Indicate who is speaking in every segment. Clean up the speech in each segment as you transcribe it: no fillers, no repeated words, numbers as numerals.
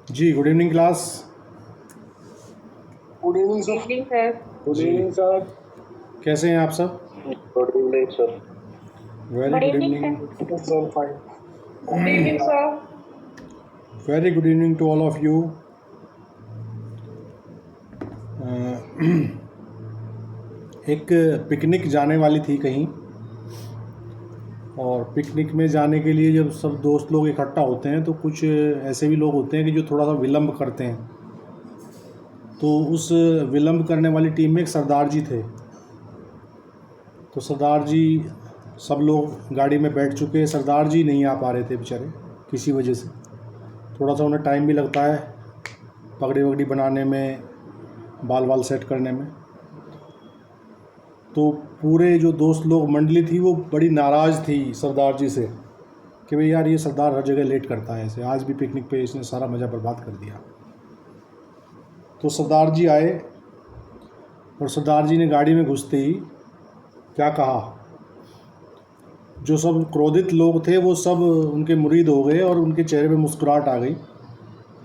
Speaker 1: जी, good evening class.
Speaker 2: Good evening sir.
Speaker 3: Evening sir.
Speaker 2: Good
Speaker 1: जी,
Speaker 2: evening sir.
Speaker 1: कैसे हैं आप सब?
Speaker 2: Good evening sir.
Speaker 1: Very
Speaker 3: good
Speaker 1: good
Speaker 3: evening
Speaker 1: evening.
Speaker 3: Sir.
Speaker 2: Sir fine.
Speaker 3: Good evening sir.
Speaker 1: Very good evening to all of you. एक picnic जाने वाली थी कहीं, और पिकनिक में जाने के लिए जब सब दोस्त लोग इकट्ठा होते हैं तो कुछ ऐसे भी लोग होते हैं कि जो थोड़ा सा विलम्ब करते हैं। तो उस विलम्ब करने वाली टीम में एक सरदार जी थे। तो सरदार जी, सब लोग गाड़ी में बैठ चुके, सरदार जी नहीं आ पा रहे थे बेचारे किसी वजह से। थोड़ा सा उन्हें टाइम भी लगता है पगड़ी वगड़ी बनाने में, बाल वाल सेट करने में। तो पूरे जो दोस्त लोग मंडली थी वो बड़ी नाराज़ थी सरदार जी से कि भाई यार, ये सरदार हर जगह लेट करता है, ऐसे आज भी पिकनिक पे इसने सारा मज़ा बर्बाद कर दिया। तो सरदार जी आए, और सरदार जी ने गाड़ी में घुसते ही क्या कहा, जो सब क्रोधित लोग थे वो सब उनके मुरीद हो गए और उनके चेहरे पे मुस्कुराहट आ गई।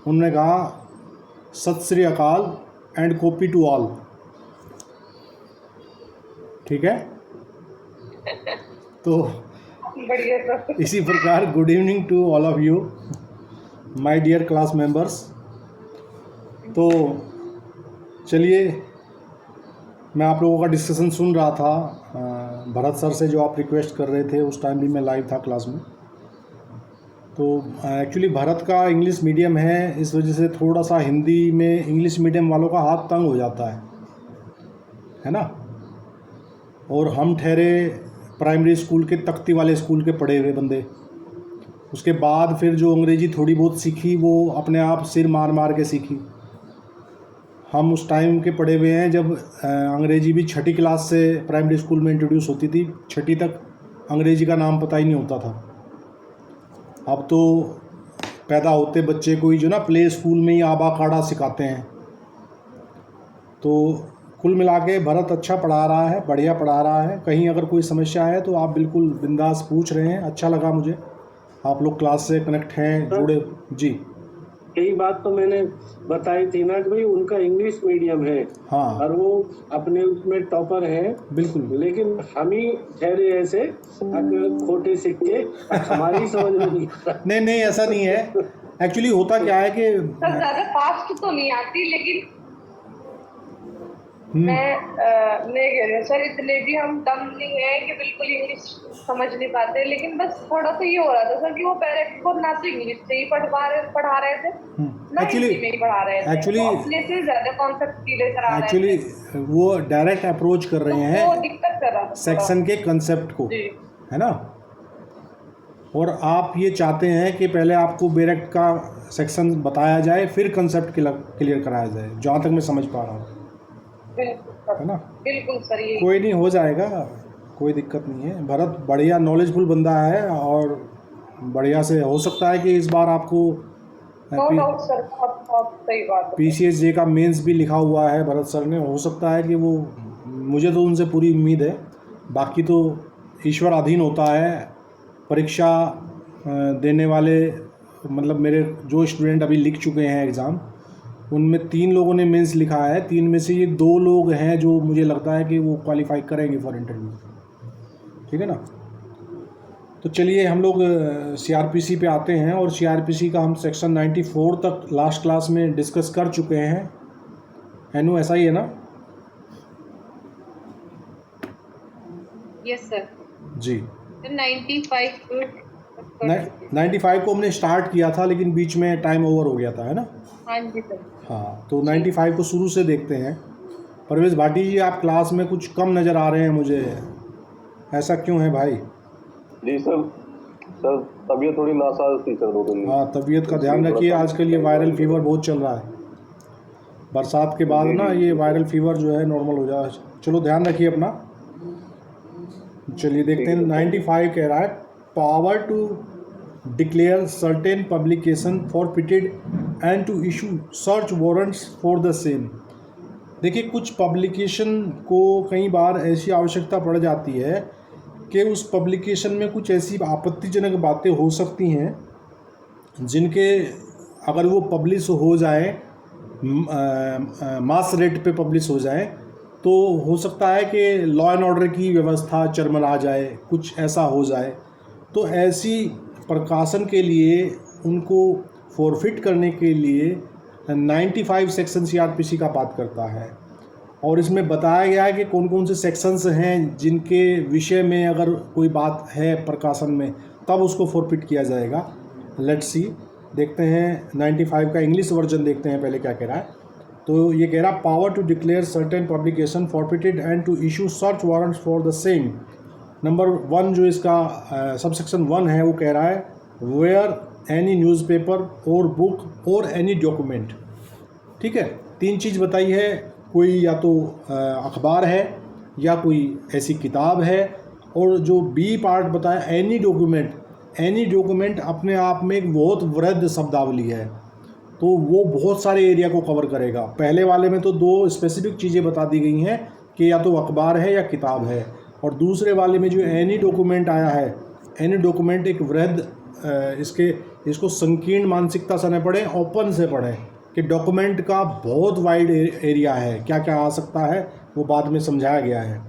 Speaker 1: उन्होंने कहा, सत श्री अकाल एंड कॉपी टू ऑल। ठीक है। तो
Speaker 3: बढ़िया सर।
Speaker 1: इसी प्रकार good evening to all of you my dear class members. तो चलिए, मैं आप लोगों का डिस्कशन सुन रहा था भरत सर से, जो आप रिक्वेस्ट कर रहे थे। उस टाइम भी मैं लाइव था क्लास में। तो एक्चुअली भरत का इंग्लिश मीडियम है, इस वजह से थोड़ा सा हिंदी में इंग्लिश मीडियम वालों का हाथ तंग हो जाता है ना। और हम ठहरे प्राइमरी स्कूल के, तख्ती वाले स्कूल के पढ़े हुए बंदे। उसके बाद फिर जो अंग्रेज़ी थोड़ी बहुत सीखी वो अपने आप सिर मार मार के सीखी। हम उस टाइम के पढ़े हुए हैं जब अंग्रेज़ी भी छठी क्लास से प्राइमरी स्कूल में इंट्रोड्यूस होती थी। छठी तक अंग्रेज़ी का नाम पता ही नहीं होता था। अब तो पैदा होते बच्चे को ही जो ना प्ले स्कूल में ही आबा काड़ा सिखाते हैं। तो कुल मिला के भरत अच्छा पढ़ा रहा है, बढ़िया पढ़ा रहा है। कहीं अगर कोई समस्या है तो आप बिल्कुल बिंदास पूछ रहे हैं। अच्छा लगा मुझे, आप लोग क्लास से कनेक्ट हैं, जुड़े। जी
Speaker 2: यही बात तो मैंने बताई थी ना कि भाई उनका इंग्लिश मीडियम है।
Speaker 1: हाँ,
Speaker 2: और वो अपने उसमें टॉपर है।
Speaker 1: बिल्कुल।
Speaker 2: लेकिन हम ही ठहरे ऐसे खोटे सिक्के, हमारी समझ में नहीं आ रहा।
Speaker 1: नहीं नहीं, ऐसा नहीं है। एक्चुअली होता क्या है कि
Speaker 3: सर ज्यादा फास्ट तो नहीं आती, लेकिन मैं कह रही हूँ सर, इतने भी हम दम नहीं है कि बिल्कुल इंग्लिश समझ नहीं पाते। लेकिन बस थोड़ा सा ये हो रहा था सर कि वो पेरेंट्स को ना तो इंग्लिश से ही पढ़ा रहे थे, ना
Speaker 1: एक्चुअली
Speaker 3: हिंदी में ही पढ़ा रहे थे।
Speaker 1: एक्चुअली
Speaker 3: तो अपने से ज्यादा कॉन्सेप्ट क्लियर करा रहे
Speaker 1: एक्चुअली
Speaker 3: थे,
Speaker 1: वो डायरेक्ट अप्रोच कर
Speaker 3: तो
Speaker 1: रहे
Speaker 3: वो
Speaker 1: हैं
Speaker 3: दिक्कत कर रहा था थोड़ा।
Speaker 1: सेक्शन के कंसेप्ट को,
Speaker 3: जी
Speaker 1: है ना। और आप ये चाहते हैं कि पहले आपको डायरेक्ट का सेक्शन बताया जाए, फिर कंसेप्ट क्लियर कराया जाए, जहाँ तक मैं समझ पा रहा हूँ,
Speaker 3: बिल्कुल सर,
Speaker 1: है ना।
Speaker 3: बिल्कुल सर, यही
Speaker 1: कोई नहीं, हो जाएगा, कोई दिक्कत नहीं है। भरत बढ़िया नॉलेजफुल बंदा है, और बढ़िया से हो सकता है कि इस बार आपको
Speaker 3: नो डाउट सर, बहुत बहुत सही बात है।
Speaker 1: PCSJ का मेंस भी लिखा हुआ है भरत सर ने। हो सकता है कि वो, मुझे तो उनसे पूरी उम्मीद है। बाकी तो ईश्वर अधीन होता है। परीक्षा देने वाले, मतलब मेरे जो स्टूडेंट अभी लिख चुके हैं एग्ज़ाम, उनमें 3 लोगों ने मेंस लिखा है। 3 में से ये 2 लोग हैं जो मुझे लगता है कि वो क्वालिफाई करेंगे फॉर इंटरव्यू। ठीक है ना। तो चलिए, हम लोग CRPC पे आते हैं। और CRPC का हम सेक्शन 94 तक लास्ट क्लास में डिस्कस कर चुके हैं। एनु, ऐसा ही है ना?
Speaker 3: यस सर
Speaker 1: जी।
Speaker 3: 95
Speaker 1: 95 को हमने स्टार्ट किया था, लेकिन बीच में टाइम ओवर हो गया था, है ना।
Speaker 3: हाँ जी सर।
Speaker 1: हाँ, तो 95 को शुरू से देखते हैं। परवेश भाटी जी, आप क्लास में कुछ कम नज़र आ रहे हैं मुझे, ऐसा क्यों है भाई?
Speaker 4: जी सर तबीयत थोड़ी नासाज थी सर 2 दिन।
Speaker 1: हाँ, तबीयत का ध्यान रखिए। आजकल ये वायरल फीवर बहुत चल रहा है। बरसात के बाद ना ये वायरल फीवर जो है नॉर्मल हो जाए। चलो, ध्यान रखिए अपना। चलिए देखते हैं। 95 कह रहा है, power to declare certain publication forfeited and to issue search warrants for the same. देखिए, कुछ पब्लिकेशन को कई बार ऐसी आवश्यकता पड़ जाती है कि उस पब्लिकेशन में कुछ ऐसी आपत्तिजनक बातें हो सकती हैं जिनके अगर वो पब्लिश हो जाए, मास रेट पे पब्लिश हो जाए, तो हो सकता है कि लॉ एंड ऑर्डर की व्यवस्था चरमरा जाए, कुछ ऐसा हो जाए। तो ऐसी प्रकाशन के लिए उनको फॉरफिट करने के लिए 95 सेक्शन सीआरपीसी का बात करता है, और इसमें बताया गया है कि कौन कौन से सेक्शंस हैं जिनके विषय में अगर कोई बात है प्रकाशन में तब उसको फॉरफिट किया जाएगा। लेट्स सी, देखते हैं 95 का इंग्लिश वर्जन देखते हैं पहले क्या कह रहा है। तो ये कह रहा, power to declare certain publication forfeited and to issue search warrants for the same. Number 1 जो इसका सबसेक्शन 1 है वो कह रहा है, वेयर एनी न्यूज़पेपर और बुक और एनी डॉक्यूमेंट। ठीक है, 3 चीज़ बताई है, कोई या तो अखबार है या कोई ऐसी किताब है, और जो बी पार्ट बताया एनी डॉक्यूमेंट। एनी डॉक्यूमेंट अपने आप में एक बहुत वृहद शब्दावली है, तो वो बहुत सारे एरिया को कवर करेगा। पहले वाले में तो 2 स्पेसिफिक चीज़ें बता दी गई हैं कि या तो अखबार है या किताब है, और दूसरे वाले में जो एनी डॉक्यूमेंट आया है, एनी डॉक्यूमेंट एक वृहद इसको संकीर्ण मानसिकता से न पढ़ें, ओपन से पढ़ें कि डॉक्यूमेंट का बहुत वाइड एरिया है, क्या क्या आ सकता है वो बाद में समझाया गया है।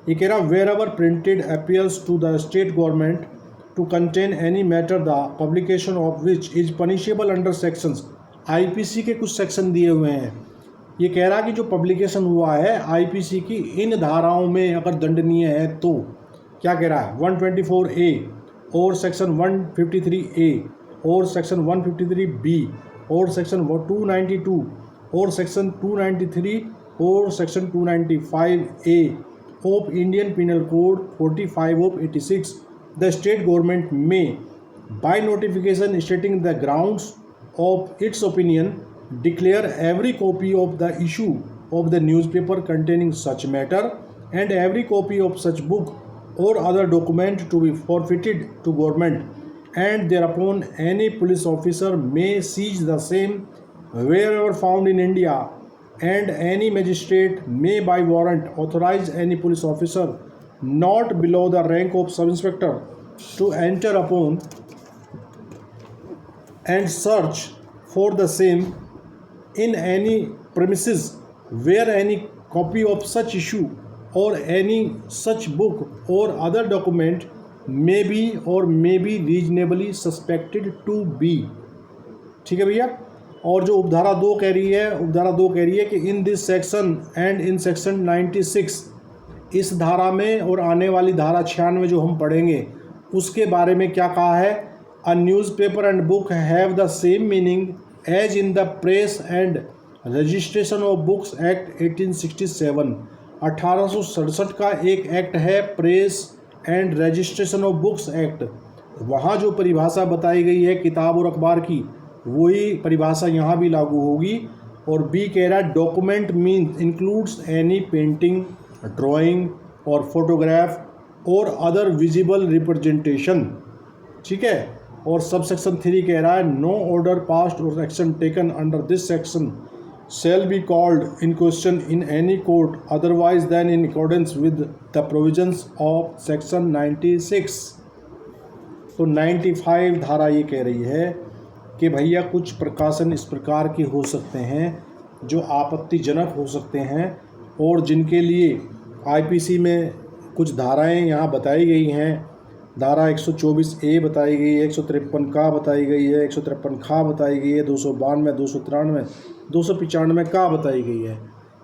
Speaker 1: ये कह रहा, wherever printed appears to the state government to contain any matter the publication of which is punishable under sections. IPC के कुछ सेक्शन दिए हुए हैं। ये कह रहा कि जो पब्लिकेशन हुआ है आईपीसी की इन धाराओं में अगर दंडनीय है तो क्या कह रहा है, 124A और सेक्शन 153A और सेक्शन 153B और सेक्शन 292 और सेक्शन 293 और section 295A of Indian penal code 45 of 86। The state government में by notification stating the grounds of its opinion declare every copy of the issue of the newspaper containing such matter and every copy of such book or other document to be forfeited to government, and thereupon any police officer may seize the same wherever found in India, and any magistrate may by warrant authorize any police officer not below the rank of sub-inspector to enter upon and search for the same in any premises where any copy of such issue or any such book or other document may be or may be reasonably suspected to be। ठीक है भैया। और जो उपधारा 2 कह रही है, उपधारा 2 कह रही है कि in this section and in section 96, इस धारा में और आने वाली धारा 96 जो हम पढ़ेंगे उसके बारे में क्या कहा है, A newspaper and book have the same meaning as in the Press and Registration of Books Act 1867। 1867 का एक एक्ट है press and registration of books act. वहाँ जो परिभाषा बताई गई है किताब और अखबार की, वही परिभाषा यहाँ भी लागू होगी। और बी कह रहा है, document means includes any painting, drawing और फोटोग्राफ और अदर विजिबल रिप्रेजेंटेशन। ठीक है। और सब सेक्शन 3 कह रहा है, नो ऑर्डर पास्ड और action taken under this section shall be called in question in any court otherwise than in accordance with the provisions of section 96। तो 95 धारा ये कह रही है कि भैया कुछ प्रकाशन इस प्रकार के हो सकते हैं जो आपत्तिजनक हो सकते हैं, और जिनके लिए आईपीसी में कुछ धाराएं यहाँ बताई गई हैं। धारा 124A बताई गई है, 153 का बताई गई है, 153 खा बताई गई है, 292, 293, 295 का बताई गई है।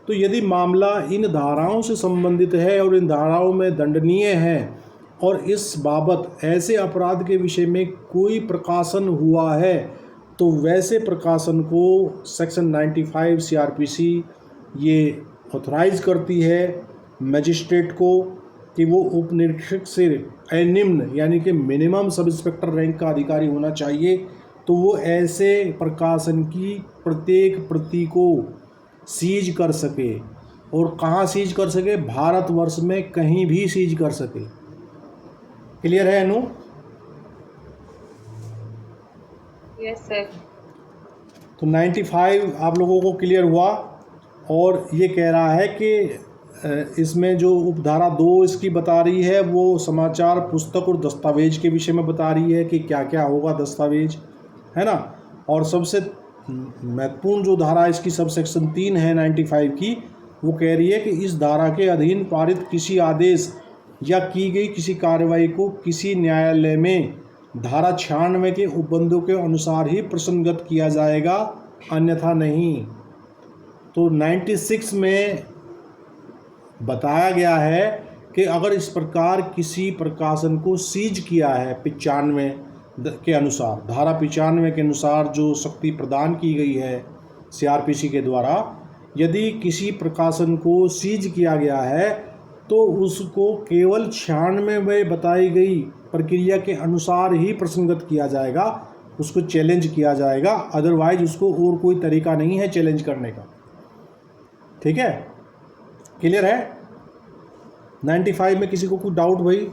Speaker 1: तो यदि मामला इन धाराओं से संबंधित है और इन धाराओं में दंडनीय है और इस बाबत ऐसे अपराध के विषय में कोई प्रकाशन हुआ है, तो वैसे प्रकाशन को सेक्शन 95 सीआरपीसी ये ऑथराइज करती है मजिस्ट्रेट को कि वो उप निरीक्षक से निम्न यानी कि मिनिमम सब इंस्पेक्टर रैंक का अधिकारी होना चाहिए, तो वो ऐसे प्रकाशन की प्रत्येक प्रति को सीज कर सके। और कहाँ सीज कर सके, भारतवर्ष में कहीं भी सीज कर सके। क्लियर है अनु?
Speaker 3: Yes sir.
Speaker 1: तो 95 आप लोगों को क्लियर हुआ। और ये कह रहा है कि इसमें जो उपधारा 2 इसकी बता रही है वो समाचार, पुस्तक और दस्तावेज के विषय में बता रही है कि क्या क्या होगा दस्तावेज, है ना। और सबसे महत्वपूर्ण जो धारा इसकी सब सेक्शन 3 है 95 की, वो कह रही है कि इस धारा के अधीन पारित किसी आदेश या की गई किसी कार्रवाई को किसी न्यायालय में धारा 96 के उपबंधों के अनुसार ही प्रसंगत किया जाएगा, अन्यथा नहीं। तो 96 में बताया गया है कि अगर इस प्रकार किसी प्रकाशन को सीज किया है 95 के अनुसार, धारा 95 के अनुसार जो शक्ति प्रदान की गई है सीआरपीसी के द्वारा, यदि किसी प्रकाशन को सीज किया गया है तो उसको केवल 96 में बताई गई प्रक्रिया के अनुसार ही प्रसंगत किया जाएगा, उसको चैलेंज किया जाएगा, अदरवाइज उसको और कोई तरीका नहीं है चैलेंज करने का। ठीक है, क्लियर है? 95 में किसी को कोई डाउट भाई?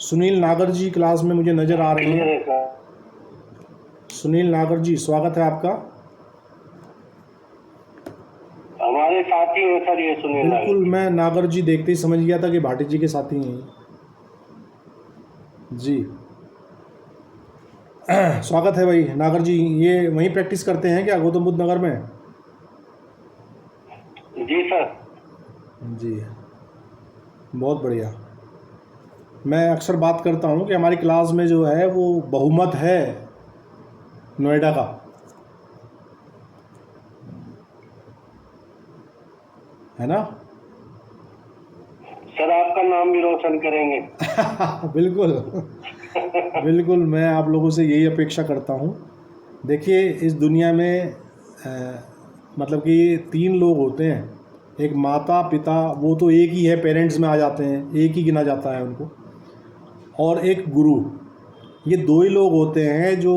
Speaker 1: सुनील नागर जी क्लास में मुझे नज़र आ रहे हैं। सुनील नागर जी, स्वागत है आपका।
Speaker 2: हमारे साथी हैं सर ये सुनील नागर।
Speaker 1: बिल्कुल, मैं नागर जी देखते ही समझ गया था कि भाटी जी के साथी हैं जी। स्वागत है भाई नागर जी। ये वहीं प्रैक्टिस करते हैं क्या, गौतम बुद्ध नगर में?
Speaker 2: जी सर।
Speaker 1: जी, बहुत बढ़िया। मैं अक्सर बात करता हूँ कि हमारी क्लास में जो है वो बहुमत है नोएडा का, है ना?
Speaker 2: सर आपका नाम भी रोशन करेंगे।
Speaker 1: बिल्कुल बिल्कुल, मैं आप लोगों से यही अपेक्षा करता हूँ। देखिए, इस दुनिया में मतलब कि 3 लोग होते हैं, एक माता पिता, वो तो एक ही है, पेरेंट्स में आ जाते हैं, एक ही गिना जाता है उनको, और एक गुरु। ये 2 ही लोग होते हैं जो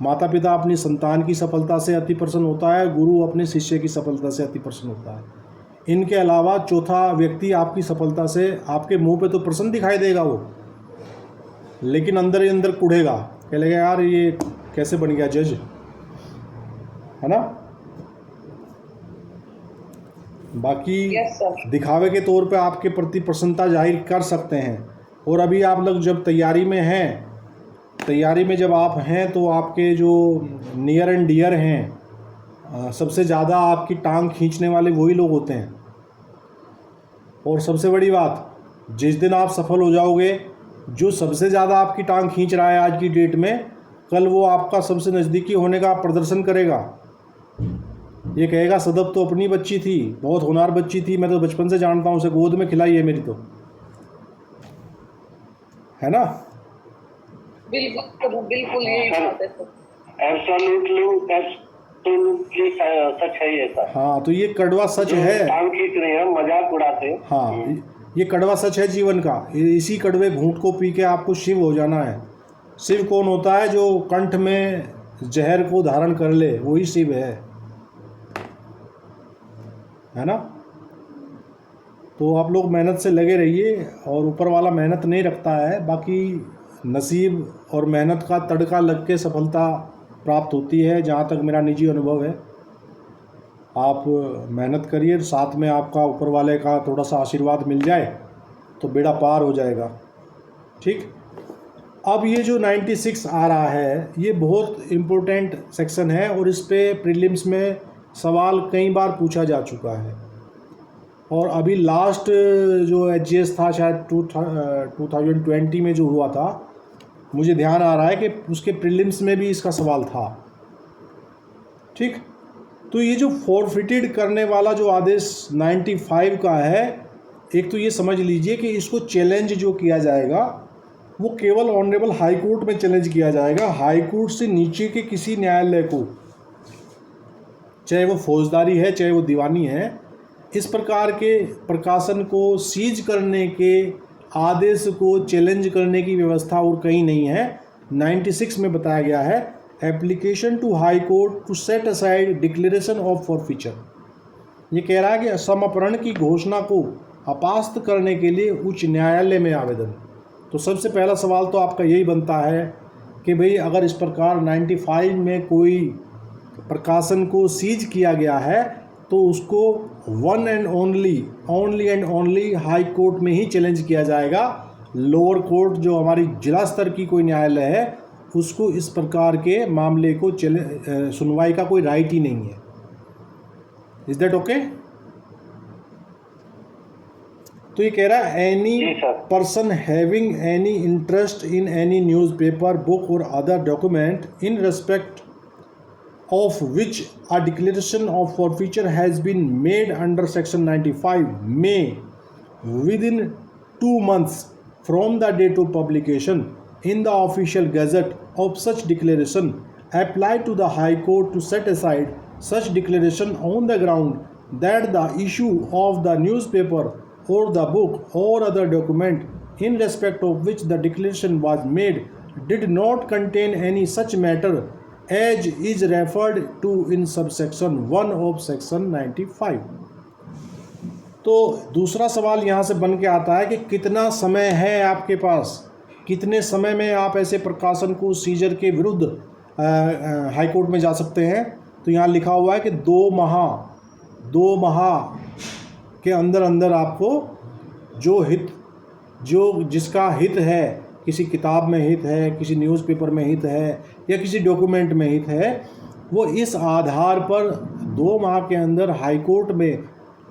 Speaker 1: माता पिता अपनी संतान की सफलता से अति प्रसन्न होता है, गुरु अपने शिष्य की सफलता से अति प्रसन्न होता है। इनके अलावा चौथा व्यक्ति आपकी सफलता से, आपके मुंह पे तो प्रसन्न दिखाई देगा वो, लेकिन अंदर ही अंदर कुढ़ेगा, कहेगा यार ये कैसे बन गया जज, है ना? बाकी दिखावे के तौर पे आपके प्रति प्रसन्नता जाहिर कर सकते हैं। और अभी आप लोग जब तैयारी में हैं, तैयारी में जब आप हैं तो आपके जो नियर एंड डियर हैं, सबसे ज़्यादा आपकी टांग खींचने वाले वही लोग होते हैं। और सबसे बड़ी बात, जिस दिन आप सफल हो जाओगे, जो सबसे ज़्यादा आपकी टांग खींच रहा है आज की डेट में, कल वो आपका सबसे नज़दीकी होने का प्रदर्शन करेगा। ये कहेगा सदब तो अपनी बच्ची थी, बहुत होनहार बच्ची थी, मैं तो बचपन से जानता हूँ, उसे गोद में खिलाई है मेरी, तो है ना?
Speaker 3: बिल्कुल बिल्कुल यही बात है सर।
Speaker 2: एब्सोल्युटली सच है ये सर।
Speaker 1: हाँ, तो ये कड़वा सच है।
Speaker 2: टांग खींच रहे हैं, मजाक उड़ाते हैं।
Speaker 1: हाँ, ये कड़वा सच है जीवन का। इसी कड़वे घूंट को पी के आपको शिव हो जाना है। शिव कौन होता है? जो कंठ में जहर को धारण कर ले, वही शिव है ना? तो आप लोग मेहनत से लगे रहिए, और ऊपर वाला मेहनत नहीं रखता है, बाकी नसीब और मेहनत का तड़का लग के सफलता प्राप्त होती है, जहाँ तक मेरा निजी अनुभव है। आप मेहनत करिए, साथ में आपका ऊपर वाले का थोड़ा सा आशीर्वाद मिल जाए तो बेड़ा पार हो जाएगा। ठीक, अब ये जो 96 आ रहा है, ये बहुत इम्पोर्टेंट सेक्शन है, और इस पे प्रीलिम्स में सवाल कई बार पूछा जा चुका है। और अभी लास्ट जो HGS था, शायद 2020 में जो हुआ था, मुझे ध्यान आ रहा है कि उसके प्रीलिम्स में भी इसका सवाल था। ठीक, तो ये जो फॉरफिटेड करने वाला जो आदेश 95 का है, एक तो ये समझ लीजिए कि इसको चैलेंज जो किया जाएगा वो केवल ऑनरेबल हाई कोर्ट में चैलेंज किया जाएगा। हाई कोर्ट से नीचे के किसी न्यायालय को, चाहे वो फौजदारी है चाहे वो दीवानी है, इस प्रकार के प्रकाशन को सीज करने के आदेश को चैलेंज करने की व्यवस्था और कहीं नहीं है। 96 में बताया गया है, application to high court to set aside declaration of forfeiture. ये कह रहा है कि समर्पण की घोषणा को अपास्त करने के लिए उच्च न्यायालय में आवेदन। तो सबसे पहला सवाल तो आपका यही बनता है कि भाई अगर इस प्रकार 95 में कोई प्रकाशन को सीज किया गया है तो उसको one and only high court में ही चैलेंज किया जाएगा। लोअर कोर्ट जो हमारी जिला स्तर की कोई न्यायालय है उसको इस प्रकार के मामले को सुनवाई का कोई राइट ही नहीं है। Is that okay? तो ये कह रहा है एनी
Speaker 4: जी sir.
Speaker 1: Person having any interest in any newspaper, book और other document in respect of which a declaration of forfeiture has been made under section 95 may within 2 months from the date of publication in the official gazette of such declaration apply to the high court to set aside such declaration on the ground that the issue of the newspaper or the book or other document in respect of which the declaration was made did not contain any such matter as is referred to in subsection 1 of section 95। तो दूसरा सवाल यहाँ से बन के आता है कि कितना समय है आपके पास, कितने समय में आप ऐसे प्रकाशन को सीजर के विरुद्ध हाई कोर्ट में जा सकते हैं। तो यहाँ लिखा हुआ है कि 2 माह के अंदर अंदर आपको जिसका हित है, किसी किताब में हित है, किसी न्यूज़पेपर में हित है या किसी डॉक्यूमेंट में हित है, वो इस आधार पर 2 माह के अंदर हाई कोर्ट में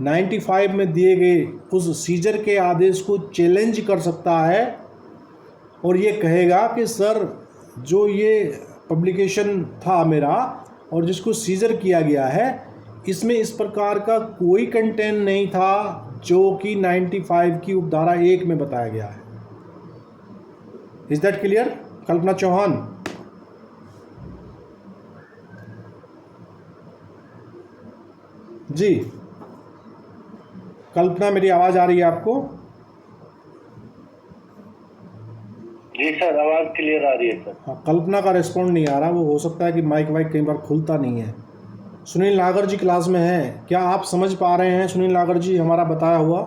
Speaker 1: 95 में दिए गए उस सीजर के आदेश को चैलेंज कर सकता है और ये कहेगा कि सर जो ये पब्लिकेशन था मेरा और जिसको सीजर किया गया है इसमें इस प्रकार का कोई कंटेंट नहीं था जो कि 95 की उपधारा 1 में बताया गया है। Is that clear? Kalpana Chauhan. जी कल्पना, मेरी आवाज आ रही है आपको?
Speaker 4: जी सर, आवाज क्लियर आ रही है सर।
Speaker 1: हाँ, कल्पना का रिस्पॉन्ड नहीं आ रहा, वो हो सकता है कि माइक वाइक कई बार खुलता नहीं है। सुनील नागर जी क्लास में हैं, क्या आप समझ पा रहे हैं सुनील नागर जी हमारा बताया हुआ?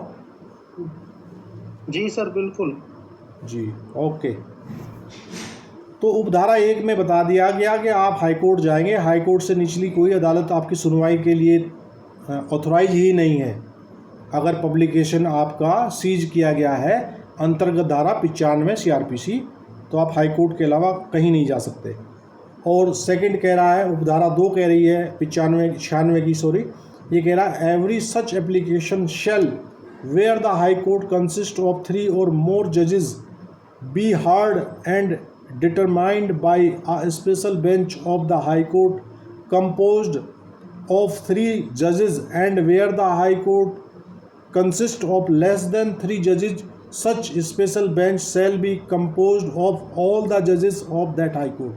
Speaker 2: जी सर बिल्कुल।
Speaker 1: जी ओके। तो उपधारा 1 में बता दिया गया कि आप हाई कोर्ट जाएंगे, हाई कोर्ट से निचली कोई अदालत आपकी सुनवाई के लिए ऑथोराइज ही नहीं है अगर पब्लिकेशन आपका सीज किया गया है अंतर्गत धारा 95 CRPC, तो आप हाई कोर्ट के अलावा कहीं नहीं जा सकते। और सेकंड कह रहा है, उपधारा 2 कह रही है 96 की, सॉरी, ये कह रहा है every such application shall where the high court consist of 3 or more judges be heard and determined by a special bench of the High Court composed of 3 judges, and where the High Court consists of less than 3 judges, such special bench shall be composed of all the judges of that High Court।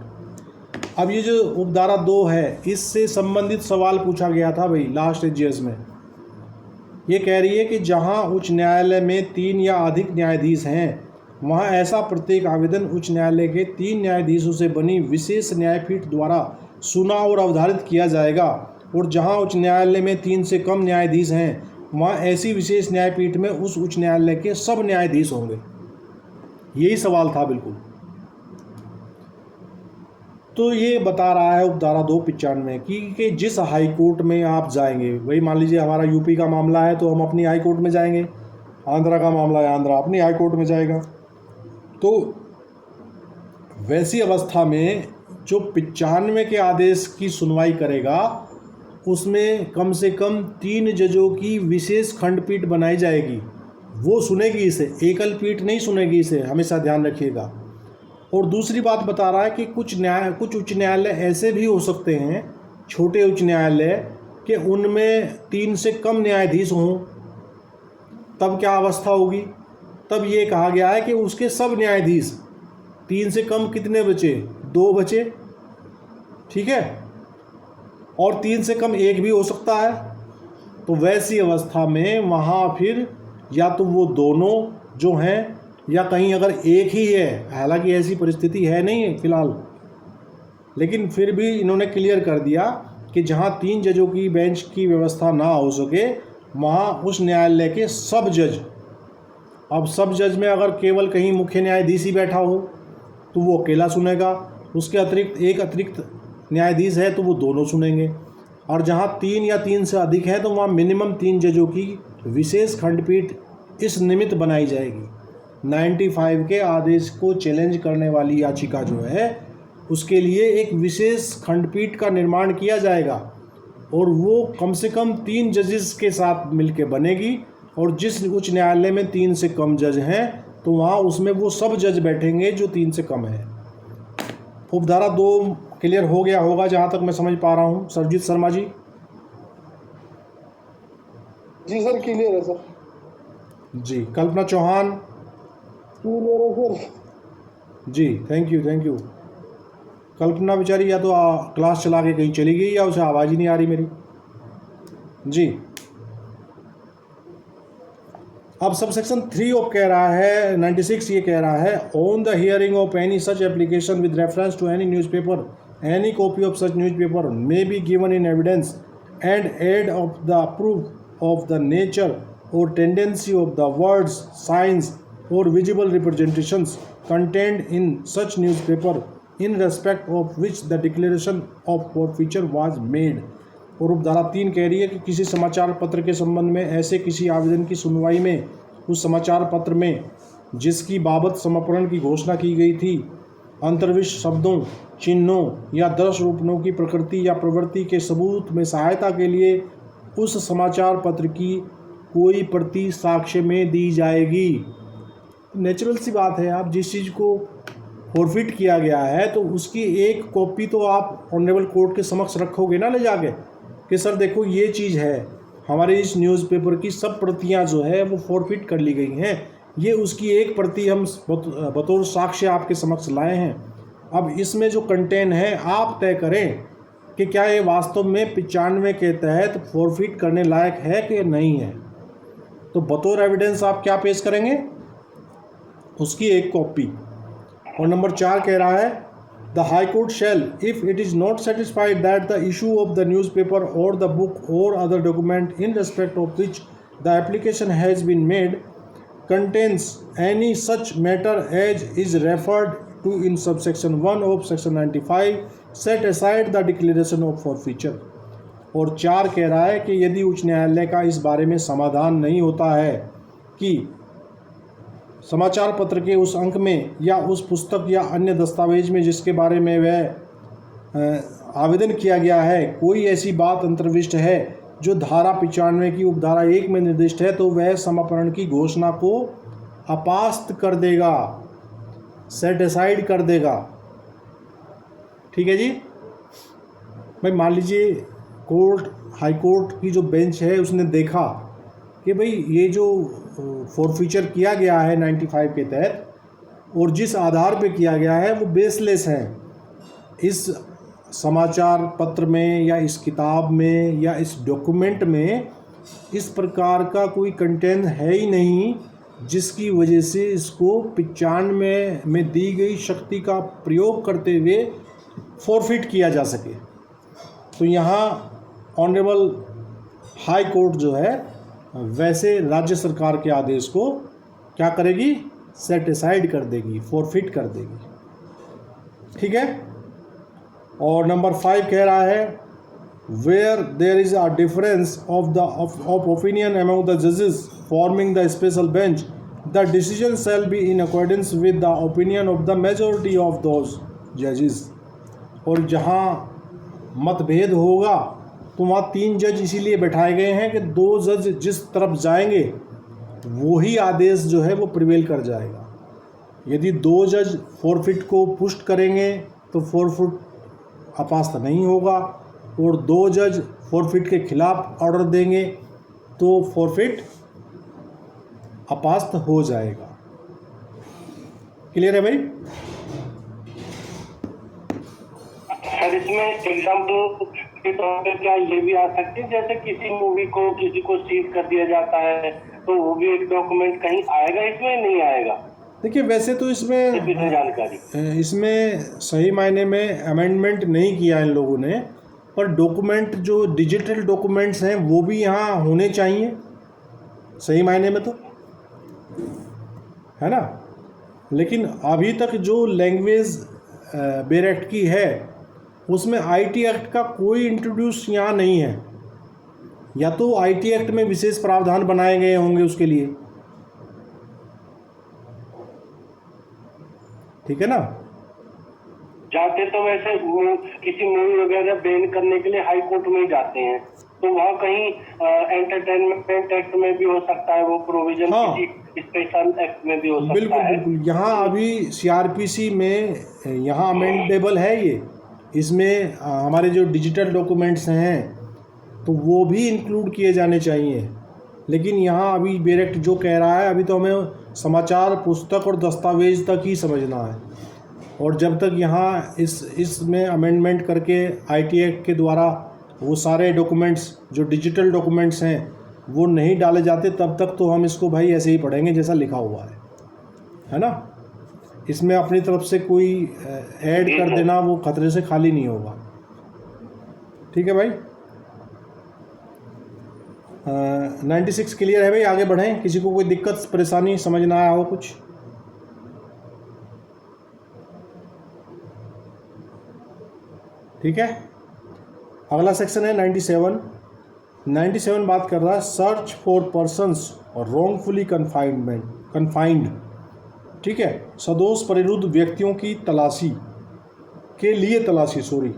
Speaker 1: अब ये जो उपधारा 2 है इससे संबंधित सवाल पूछा गया था भाई लास्ट एजीएस में। ये कह रही है कि जहाँ उच्च न्यायालय में 3 या अधिक न्यायाधीश हैं वहाँ ऐसा प्रत्येक आवेदन उच्च न्यायालय के 3 न्यायाधीशों से बनी विशेष न्यायपीठ द्वारा सुना और अवधारित किया जाएगा, और जहाँ उच्च न्यायालय में 3 से कम न्यायाधीश हैं वहाँ ऐसी विशेष न्यायपीठ में उस उच्च न्यायालय के सब न्यायाधीश होंगे। यही सवाल था बिल्कुल। तो ये बता रहा है उपधारा 295 कि जिस हाई कोर्ट में आप जाएंगे, वही मान लीजिए हमारा यूपी का मामला है तो हम अपनी हाई कोर्ट में जाएंगे, आंध्रा का मामला है आंध्रा अपनी हाई कोर्ट में जाएगा। तो वैसी अवस्था में जो 95 के आदेश की सुनवाई करेगा उसमें कम से कम 3 जजों की विशेष खंडपीठ बनाई जाएगी, वो सुनेगी इसे, एकल पीठ नहीं सुनेगी इसे, हमेशा ध्यान रखिएगा। और दूसरी बात बता रहा है कि कुछ उच्च न्यायालय ऐसे भी हो सकते हैं, छोटे उच्च न्यायालय, कि उनमें 3 से कम न्यायाधीश हों, तब क्या अवस्था होगी? तब ये कहा गया है कि उसके सब न्यायाधीश, 3 से कम कितने बचे? 2 बचे, ठीक है, और 3 से कम 1 भी हो सकता है। तो वैसी अवस्था में वहाँ फिर या तो वो दोनों जो हैं या कहीं अगर एक ही है, हालांकि ऐसी परिस्थिति है नहीं फिलहाल, लेकिन फिर भी इन्होंने क्लियर कर दिया कि जहाँ 3 जजों की बेंच की व्यवस्था ना हो सके वहाँ उस न्यायालय के सब जज, अब सब जज में अगर केवल कहीं मुख्य न्यायाधीश ही बैठा हो तो वो अकेला सुनेगा, उसके अतिरिक्त एक अतिरिक्त न्यायाधीश है तो वो दोनों सुनेंगे, और जहाँ 3 या 3 से अधिक है तो वहाँ मिनिमम 3 जजों की विशेष खंडपीठ इस निमित्त बनाई जाएगी। 95 के आदेश को चैलेंज करने वाली याचिका जो है उसके लिए एक विशेष खंडपीठ का निर्माण किया जाएगा और वो कम से कम 3 जजेस के साथ मिलकर बनेगी। और जिस उच्च न्यायालय में 3 से कम जज हैं तो वहाँ उसमें वो सब जज बैठेंगे जो 3 से कम है। उपधारा 2 क्लियर हो गया होगा जहाँ तक मैं समझ पा रहा हूँ। सरजीत शर्मा जी।
Speaker 5: जी सर क्लियर है सर।
Speaker 1: जी। कल्पना चौहान।
Speaker 5: क्लियर है सर।
Speaker 1: जी थैंक यू। कल्पना बेचारी या तो क्लास चला के कहीं चली गई या उसे आवाज़ ही नहीं आ रही मेरी। जी। अब सब सेक्शन 3 ऑफ कह रहा है 96 ये कह रहा है on the hearing of any such application with reference to any newspaper any copy of such newspaper may be given in evidence and aid of the proof of the nature और tendency of the words signs और visible representations contained in such newspaper in respect of which the declaration of forfeiture was made। और उपधारा 3 कह रही है कि किसी समाचार पत्र के संबंध में ऐसे किसी आवेदन की सुनवाई में उस समाचार पत्र में जिसकी बाबत समापन की घोषणा की गई थी अंतर्विष्ट शब्दों, चिन्हों या दृश्य रूपनों की प्रकृति या प्रवृत्ति के सबूत में सहायता के लिए उस समाचार पत्र की कोई प्रति साक्ष्य में दी जाएगी। नेचुरल सी बात है, आप जिस चीज़ को फॉरफिट किया गया है तो उसकी एक कॉपी तो आप ऑनरेबल कोर्ट के समक्ष रखोगे ना ले जाके कि सर देखो ये चीज़ है, हमारे इस न्यूज़पेपर की सब प्रतियां जो है वो फॉरफिट कर ली गई हैं, ये उसकी एक प्रति हम बतौर साक्ष्य आपके समक्ष लाए हैं। अब इसमें जो कंटेंट है आप तय करें कि क्या ये वास्तव में 95 के तहत फॉरफिट करने लायक है कि नहीं है। तो बतौर एविडेंस आप क्या पेश करेंगे, उसकी एक कॉपी। और नंबर 4 कह रहा है the high court shall if it is not satisfied that the issue of the newspaper or the book और other document in respect of which the application has been made contains any such matter as is referred to in subsection 1 of section 95 set aside the declaration of forfeiture. और 4 कह रहा है कि यदि उच्च न्यायालय का इस बारे में समाधान नहीं होता है कि समाचार पत्र के उस अंक में या उस पुस्तक या अन्य दस्तावेज में जिसके बारे में वह आवेदन किया गया है कोई ऐसी बात अंतर्विष्ट है जो धारा 95 की उपधारा 1 में निर्दिष्ट है तो वह समापन की घोषणा को अपास्त कर देगा, सेट असाइड कर देगा। ठीक है जी। भाई मान लीजिए कोर्ट, हाई कोर्ट की जो बेंच है उसने देखा कि भाई ये जो फॉरफीचर किया गया है 95 के तहत और जिस आधार पे किया गया है वो बेसलेस है, इस समाचार पत्र में या इस किताब में या इस डॉक्यूमेंट में इस प्रकार का कोई कंटेंट है ही नहीं जिसकी वजह से इसको 95 में दी गई शक्ति का प्रयोग करते हुए फॉरफिट किया जा सके। तो यहाँ ऑनरेबल हाई कोर्ट जो है वैसे राज्य सरकार के आदेश को क्या करेगी, सेट असाइड कर देगी, फॉरफिट कर देगी। ठीक है। और नंबर 5 कह रहा है where there is a difference of opinion among the जजेस forming the special bench the decision shall be in accordance with the opinion of the majority of those जजेस। और जहाँ मतभेद होगा तो वहाँ 3 जज इसीलिए बैठाए गए हैं कि 2 जज जिस तरफ जाएंगे वही आदेश जो है वो प्रिवेल कर जाएगा। यदि 2 जज फॉरफिट को पुष्ट करेंगे तो फॉरफिट अपास्त नहीं होगा और 2 जज फॉरफिट के खिलाफ ऑर्डर देंगे तो फॉरफिट अपास्त हो जाएगा। क्लियर है भाई।
Speaker 2: सर इसमें एग्जाम्पल के तौर पे क्या ये भी आ सकती है जैसे किसी मूवी को किसी को सीज कर दिया जाता है तो वो भी एक डॉक्यूमेंट कहीं आएगा, इसमें नहीं आएगा?
Speaker 1: देखिए वैसे तो इसमें
Speaker 2: जानकारी
Speaker 1: इसमें सही मायने में अमेंडमेंट नहीं किया इन लोगों ने, पर डॉक्यूमेंट जो डिजिटल डॉक्यूमेंट्स हैं वो भी यहाँ होने चाहिए सही मायने में, तो है ना। लेकिन अभी तक जो लैंग्वेज बेयर एक्ट की है उसमें आईटी एक्ट का कोई इंट्रोड्यूस यहाँ नहीं है, या तो आईटी एक्ट में विशेष प्रावधान बनाए गए होंगे उसके लिए। ठीक है ना।
Speaker 2: जाते तो वैसे किसी मूवी वगैरह बैन करने के लिए हाई कोर्ट में ही जाते हैं, तो वहाँ कहीं एंटरटेनमेंट एक्ट में भी हो सकता है वो प्रोविजन,
Speaker 1: हाँ।
Speaker 2: किसी स्पेशल एक्ट में भी हो सकता
Speaker 1: बिल्कुल
Speaker 2: है।
Speaker 1: बिल्कुल, यहाँ अभी सीआरपीसी में यहाँ अमेंडेबल है ये, इसमें हमारे जो डिजिटल डॉक्यूमेंट्स हैं तो वो भी इंक्लूड किए जाने चाहिए। लेकिन यहाँ अभी बेरेक्ट जो कह रहा है, अभी तो हमें समाचार, पुस्तक और दस्तावेज तक ही समझना है, और जब तक यहाँ इसमें अमेंडमेंट करके आईटी एक्ट के द्वारा वो सारे डॉक्यूमेंट्स जो डिजिटल डॉक्यूमेंट्स हैं वो नहीं डाले जाते, तब तक तो हम इसको भाई ऐसे ही पढ़ेंगे जैसा लिखा हुआ है ना। इसमें अपनी तरफ से कोई ऐड कर देना वो खतरे से खाली नहीं होगा। ठीक है भाई। 96 क्लियर है भाई, आगे बढ़ें। किसी को कोई दिक्कत परेशानी समझ ना आया हो कुछ? ठीक है, अगला सेक्शन है 97। 97 बात कर रहा है सर्च फॉर पर्सन्स और रॉन्गफुली कन्फाइंड। ठीक है, सदोष परिरुद्ध व्यक्तियों की तलाशी के लिए तलाशी, सॉरी।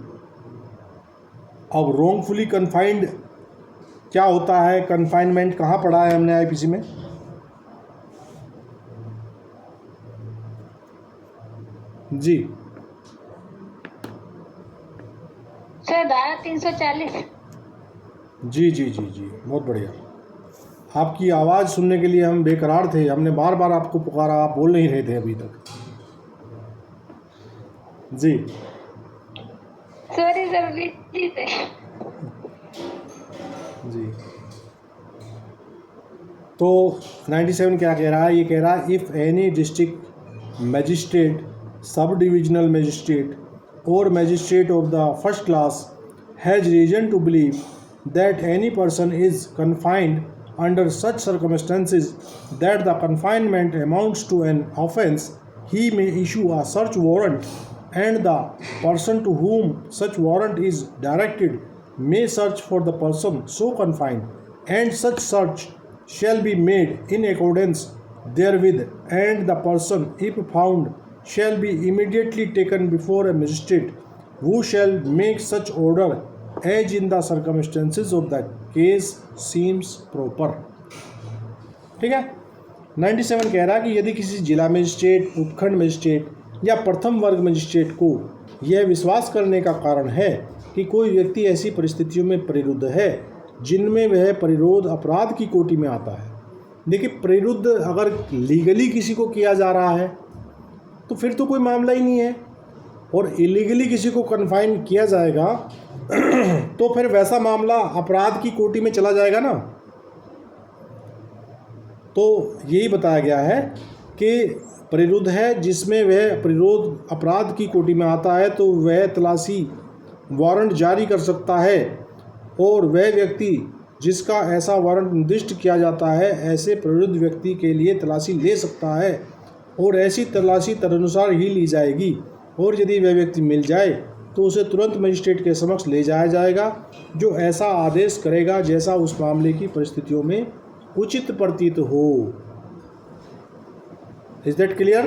Speaker 1: अब रॉन्गफुली कन्फाइंड क्या होता है? कन्फाइनमेंट कहाँ पढ़ा है हमने आईपीसी में? जी
Speaker 6: सर धारा 340।
Speaker 1: जी जी जी जी, बहुत बढ़िया। आपकी आवाज़ सुनने के लिए हम बेकरार थे, हमने बार बार आपको पुकारा, आप बोल नहीं रहे थे अभी तक। जी
Speaker 6: सॉरी सर, बिजी थे।
Speaker 1: जी, तो 97 क्या कह रहा है? ये कह रहा है if any district magistrate, sub divisional magistrate और magistrate of the first class has reason to believe that any person is confined under such circumstances that the confinement amounts to an offence, he may issue a search warrant, and the person to whom such warrant is directed may search for the person so confined, and such search shall be made in accordance therewith, and the person, if found, shall be immediately taken before a magistrate, who shall make such order as in the circumstances of the case seems proper। ठीक है, 97 कह रहा है कि यदि किसी जिला magistrate, उपखंड मजिस्ट्रेट या प्रथम वर्ग मजिस्ट्रेट को यह विश्वास करने का कारण है कि कोई व्यक्ति ऐसी परिस्थितियों में परिरुद्ध है जिनमें वह परिरोध अपराध की कोटि में आता है। देखिए, परिरुद्ध अगर लीगली किसी को किया जा रहा है तो फिर तो कोई मामला ही नहीं है, और इलीगली किसी को कन्फाइन किया जाएगा तो फिर वैसा मामला अपराध की कोटि में चला जाएगा ना। तो यही बताया गया है कि परिरुद्ध है जिसमें वह परिरोध अपराध की कोटि में आता है तो वह तलाशी वारंट जारी कर सकता है, और वह व्यक्ति जिसका ऐसा वारंट निर्दिष्ट किया जाता है ऐसे परिरुद्ध व्यक्ति के लिए तलाशी ले सकता है, और ऐसी तलाशी तदनुसार ही ली जाएगी, और यदि वह व्यक्ति मिल जाए तो उसे तुरंत मजिस्ट्रेट के समक्ष ले जाया जाएगा, जो ऐसा आदेश करेगा जैसा उस मामले की परिस्थितियों में उचित प्रतीत हो। इज दैट क्लियर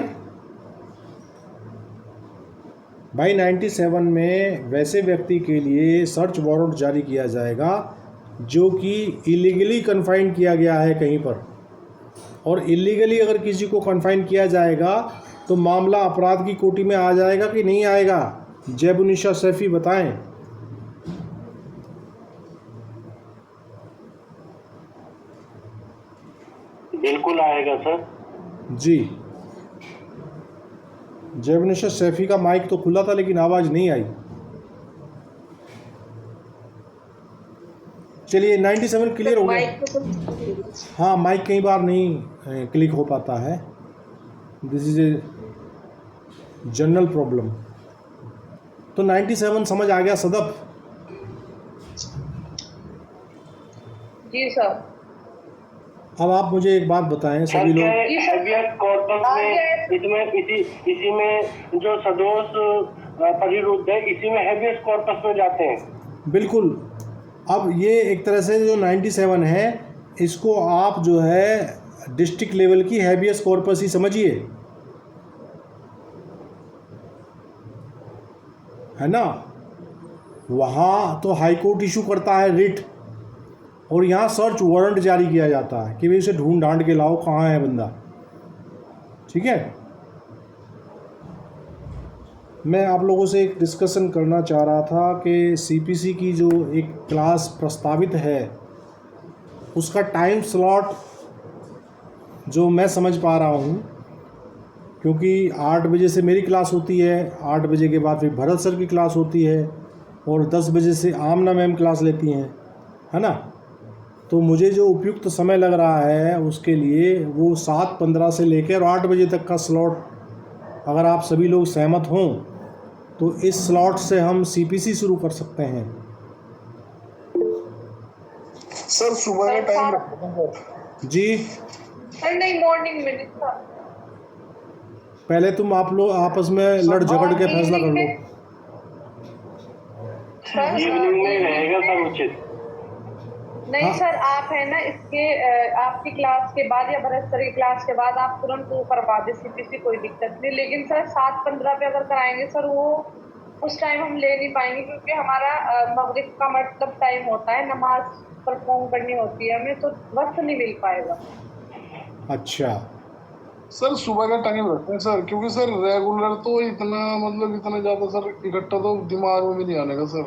Speaker 1: भाई? 97 में वैसे व्यक्ति के लिए सर्च वारंट जारी किया जाएगा जो कि इलीगली कन्फाइंड किया गया है कहीं पर, और इलीगली अगर किसी को कन्फाइन किया जाएगा तो मामला अपराध की कोटि में आ जाएगा कि नहीं आएगा? जैबुनिशा सैफी बताएं।
Speaker 2: बिल्कुल आएगा सर।
Speaker 1: जी, जैबुनिशा सैफी का माइक तो खुला था लेकिन आवाज़ नहीं आई। चलिए 97 क्लियर हो गया। हाँ, माइक कई बार नहीं क्लिक हो पाता है, this is a general problem. तो 97 समझ आ गया सदफ?
Speaker 3: जी सर।
Speaker 1: अब आप मुझे एक बात बताएं सभी लोग,
Speaker 2: हैबियस कॉर्पस में इसी में जो सदोष परिरुद्ध है इसी में हैबियस कॉर्पस में जाते हैं।
Speaker 1: बिल्कुल। अब ये एक तरह से जो 97 है इसको आप जो है डिस्ट्रिक्ट लेवल की हैबियस कॉर्पस ही समझिए। है ना, वहाँ तो हाई कोर्ट इशू करता है रिट, और यहाँ सर्च वारंट जारी किया जाता है कि भाई उसे ढूंढ ढांड के लाओ कहाँ है बंदा। ठीक है, मैं आप लोगों से एक डिस्कशन करना चाह रहा था कि सीपीसी की जो एक क्लास प्रस्तावित है उसका टाइम स्लॉट जो मैं समझ पा रहा हूँ, क्योंकि 8 बजे से मेरी क्लास होती है, 8 बजे के बाद फिर भरत सर की क्लास होती है, और 10 बजे से आमना मैम क्लास लेती हैं, है ना। तो मुझे जो उपयुक्त समय लग रहा है उसके लिए वो 7:15 से लेकर 8 बजे तक का स्लॉट, अगर आप सभी लोग सहमत हों तो इस स्लॉट से हम सीपीसी शुरू कर सकते हैं।
Speaker 5: सर सुबह का टाइम रखते हैं सर।
Speaker 1: जी,
Speaker 3: सर नहीं, मॉर्निंग में नहीं था।
Speaker 1: पहले आप लोग आपस में लड़ झगड़ के फैसला कर लो।
Speaker 3: सर
Speaker 2: इवनिंग में रहेगा सर उचित।
Speaker 3: नहीं
Speaker 1: हाँ।
Speaker 3: सर, आप है ना इसके आपकी क्लास के बाद या भरत सर की क्लास के बाद आप तुरंत वो करवा दे सीपीसी, कोई दिक्कत नहीं। लेकिन सर 7:15 पे अगर कराएंगे सर, वो उस टाइम हम ले नहीं पाएंगे, क्योंकि हमारा मगरिब का मतलब टाइम होता है, नमाज परफॉर्म करनी होती है हमें, तो वक्त नहीं मिल पाएगा।
Speaker 1: अच्छा,
Speaker 5: सर सुबह का टाइम रखते हैं सर, क्योंकि सर रेगुलर तो इतना मतलब इतना ज्यादा सर इकट्ठा तो दिमाग में भी नहीं आने का सर।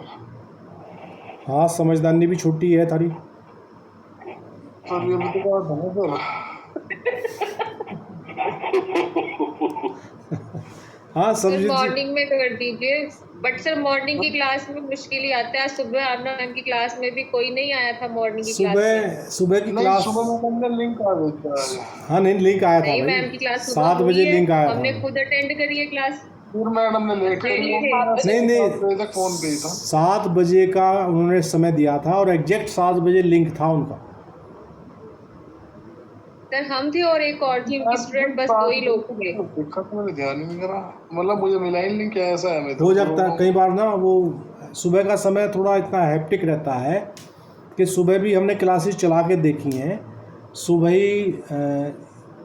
Speaker 1: हाँ, समझदारी भी छोटी है थारी।
Speaker 5: सर ये भी तो बात है ना सर।
Speaker 1: हाँ,
Speaker 7: सर
Speaker 1: समझ।
Speaker 7: मॉर्निंग में कर दीजिए, बट सर मॉर्निंग की क्लास में मुश्किल ही आता है। सुबह आमना मैम की क्लास में भी कोई नहीं आया था मॉर्निंग की क्लास में।
Speaker 1: सुबह की
Speaker 5: नहीं,
Speaker 1: क्लास,
Speaker 5: सुबह में हमने लिंक आ गया था।
Speaker 1: हाँ नहीं, लिंक आया था
Speaker 7: नहीं,
Speaker 1: भाई,
Speaker 7: मैम की क्लास
Speaker 1: 7 बजे लिंक आया था।
Speaker 7: हमने खुद अटेंड करी है क्लास।
Speaker 5: फिर मैडम ने लेट कर
Speaker 3: नहीं,
Speaker 5: तक फोन पे ही था।
Speaker 1: 7 बजे का उन्होंने समय दिया था और एग्जैक्ट 7 बजे लिंक था उनका।
Speaker 7: सर हम थे और एक और थी उनकी स्टूडेंट, बस 2 ही लोग थे।
Speaker 5: देखा तो मैंने ध्यान ही नहीं करा, मतलब मुझे मिला ही नहीं क्या ऐसा है। मैं
Speaker 1: हो जाता है कई बार ना, वो सुबह का समय थोड़ा इतना हैप्टिक रहता है कि सुबह भी हमने क्लासेस चला के देखी हैं। सुबह ही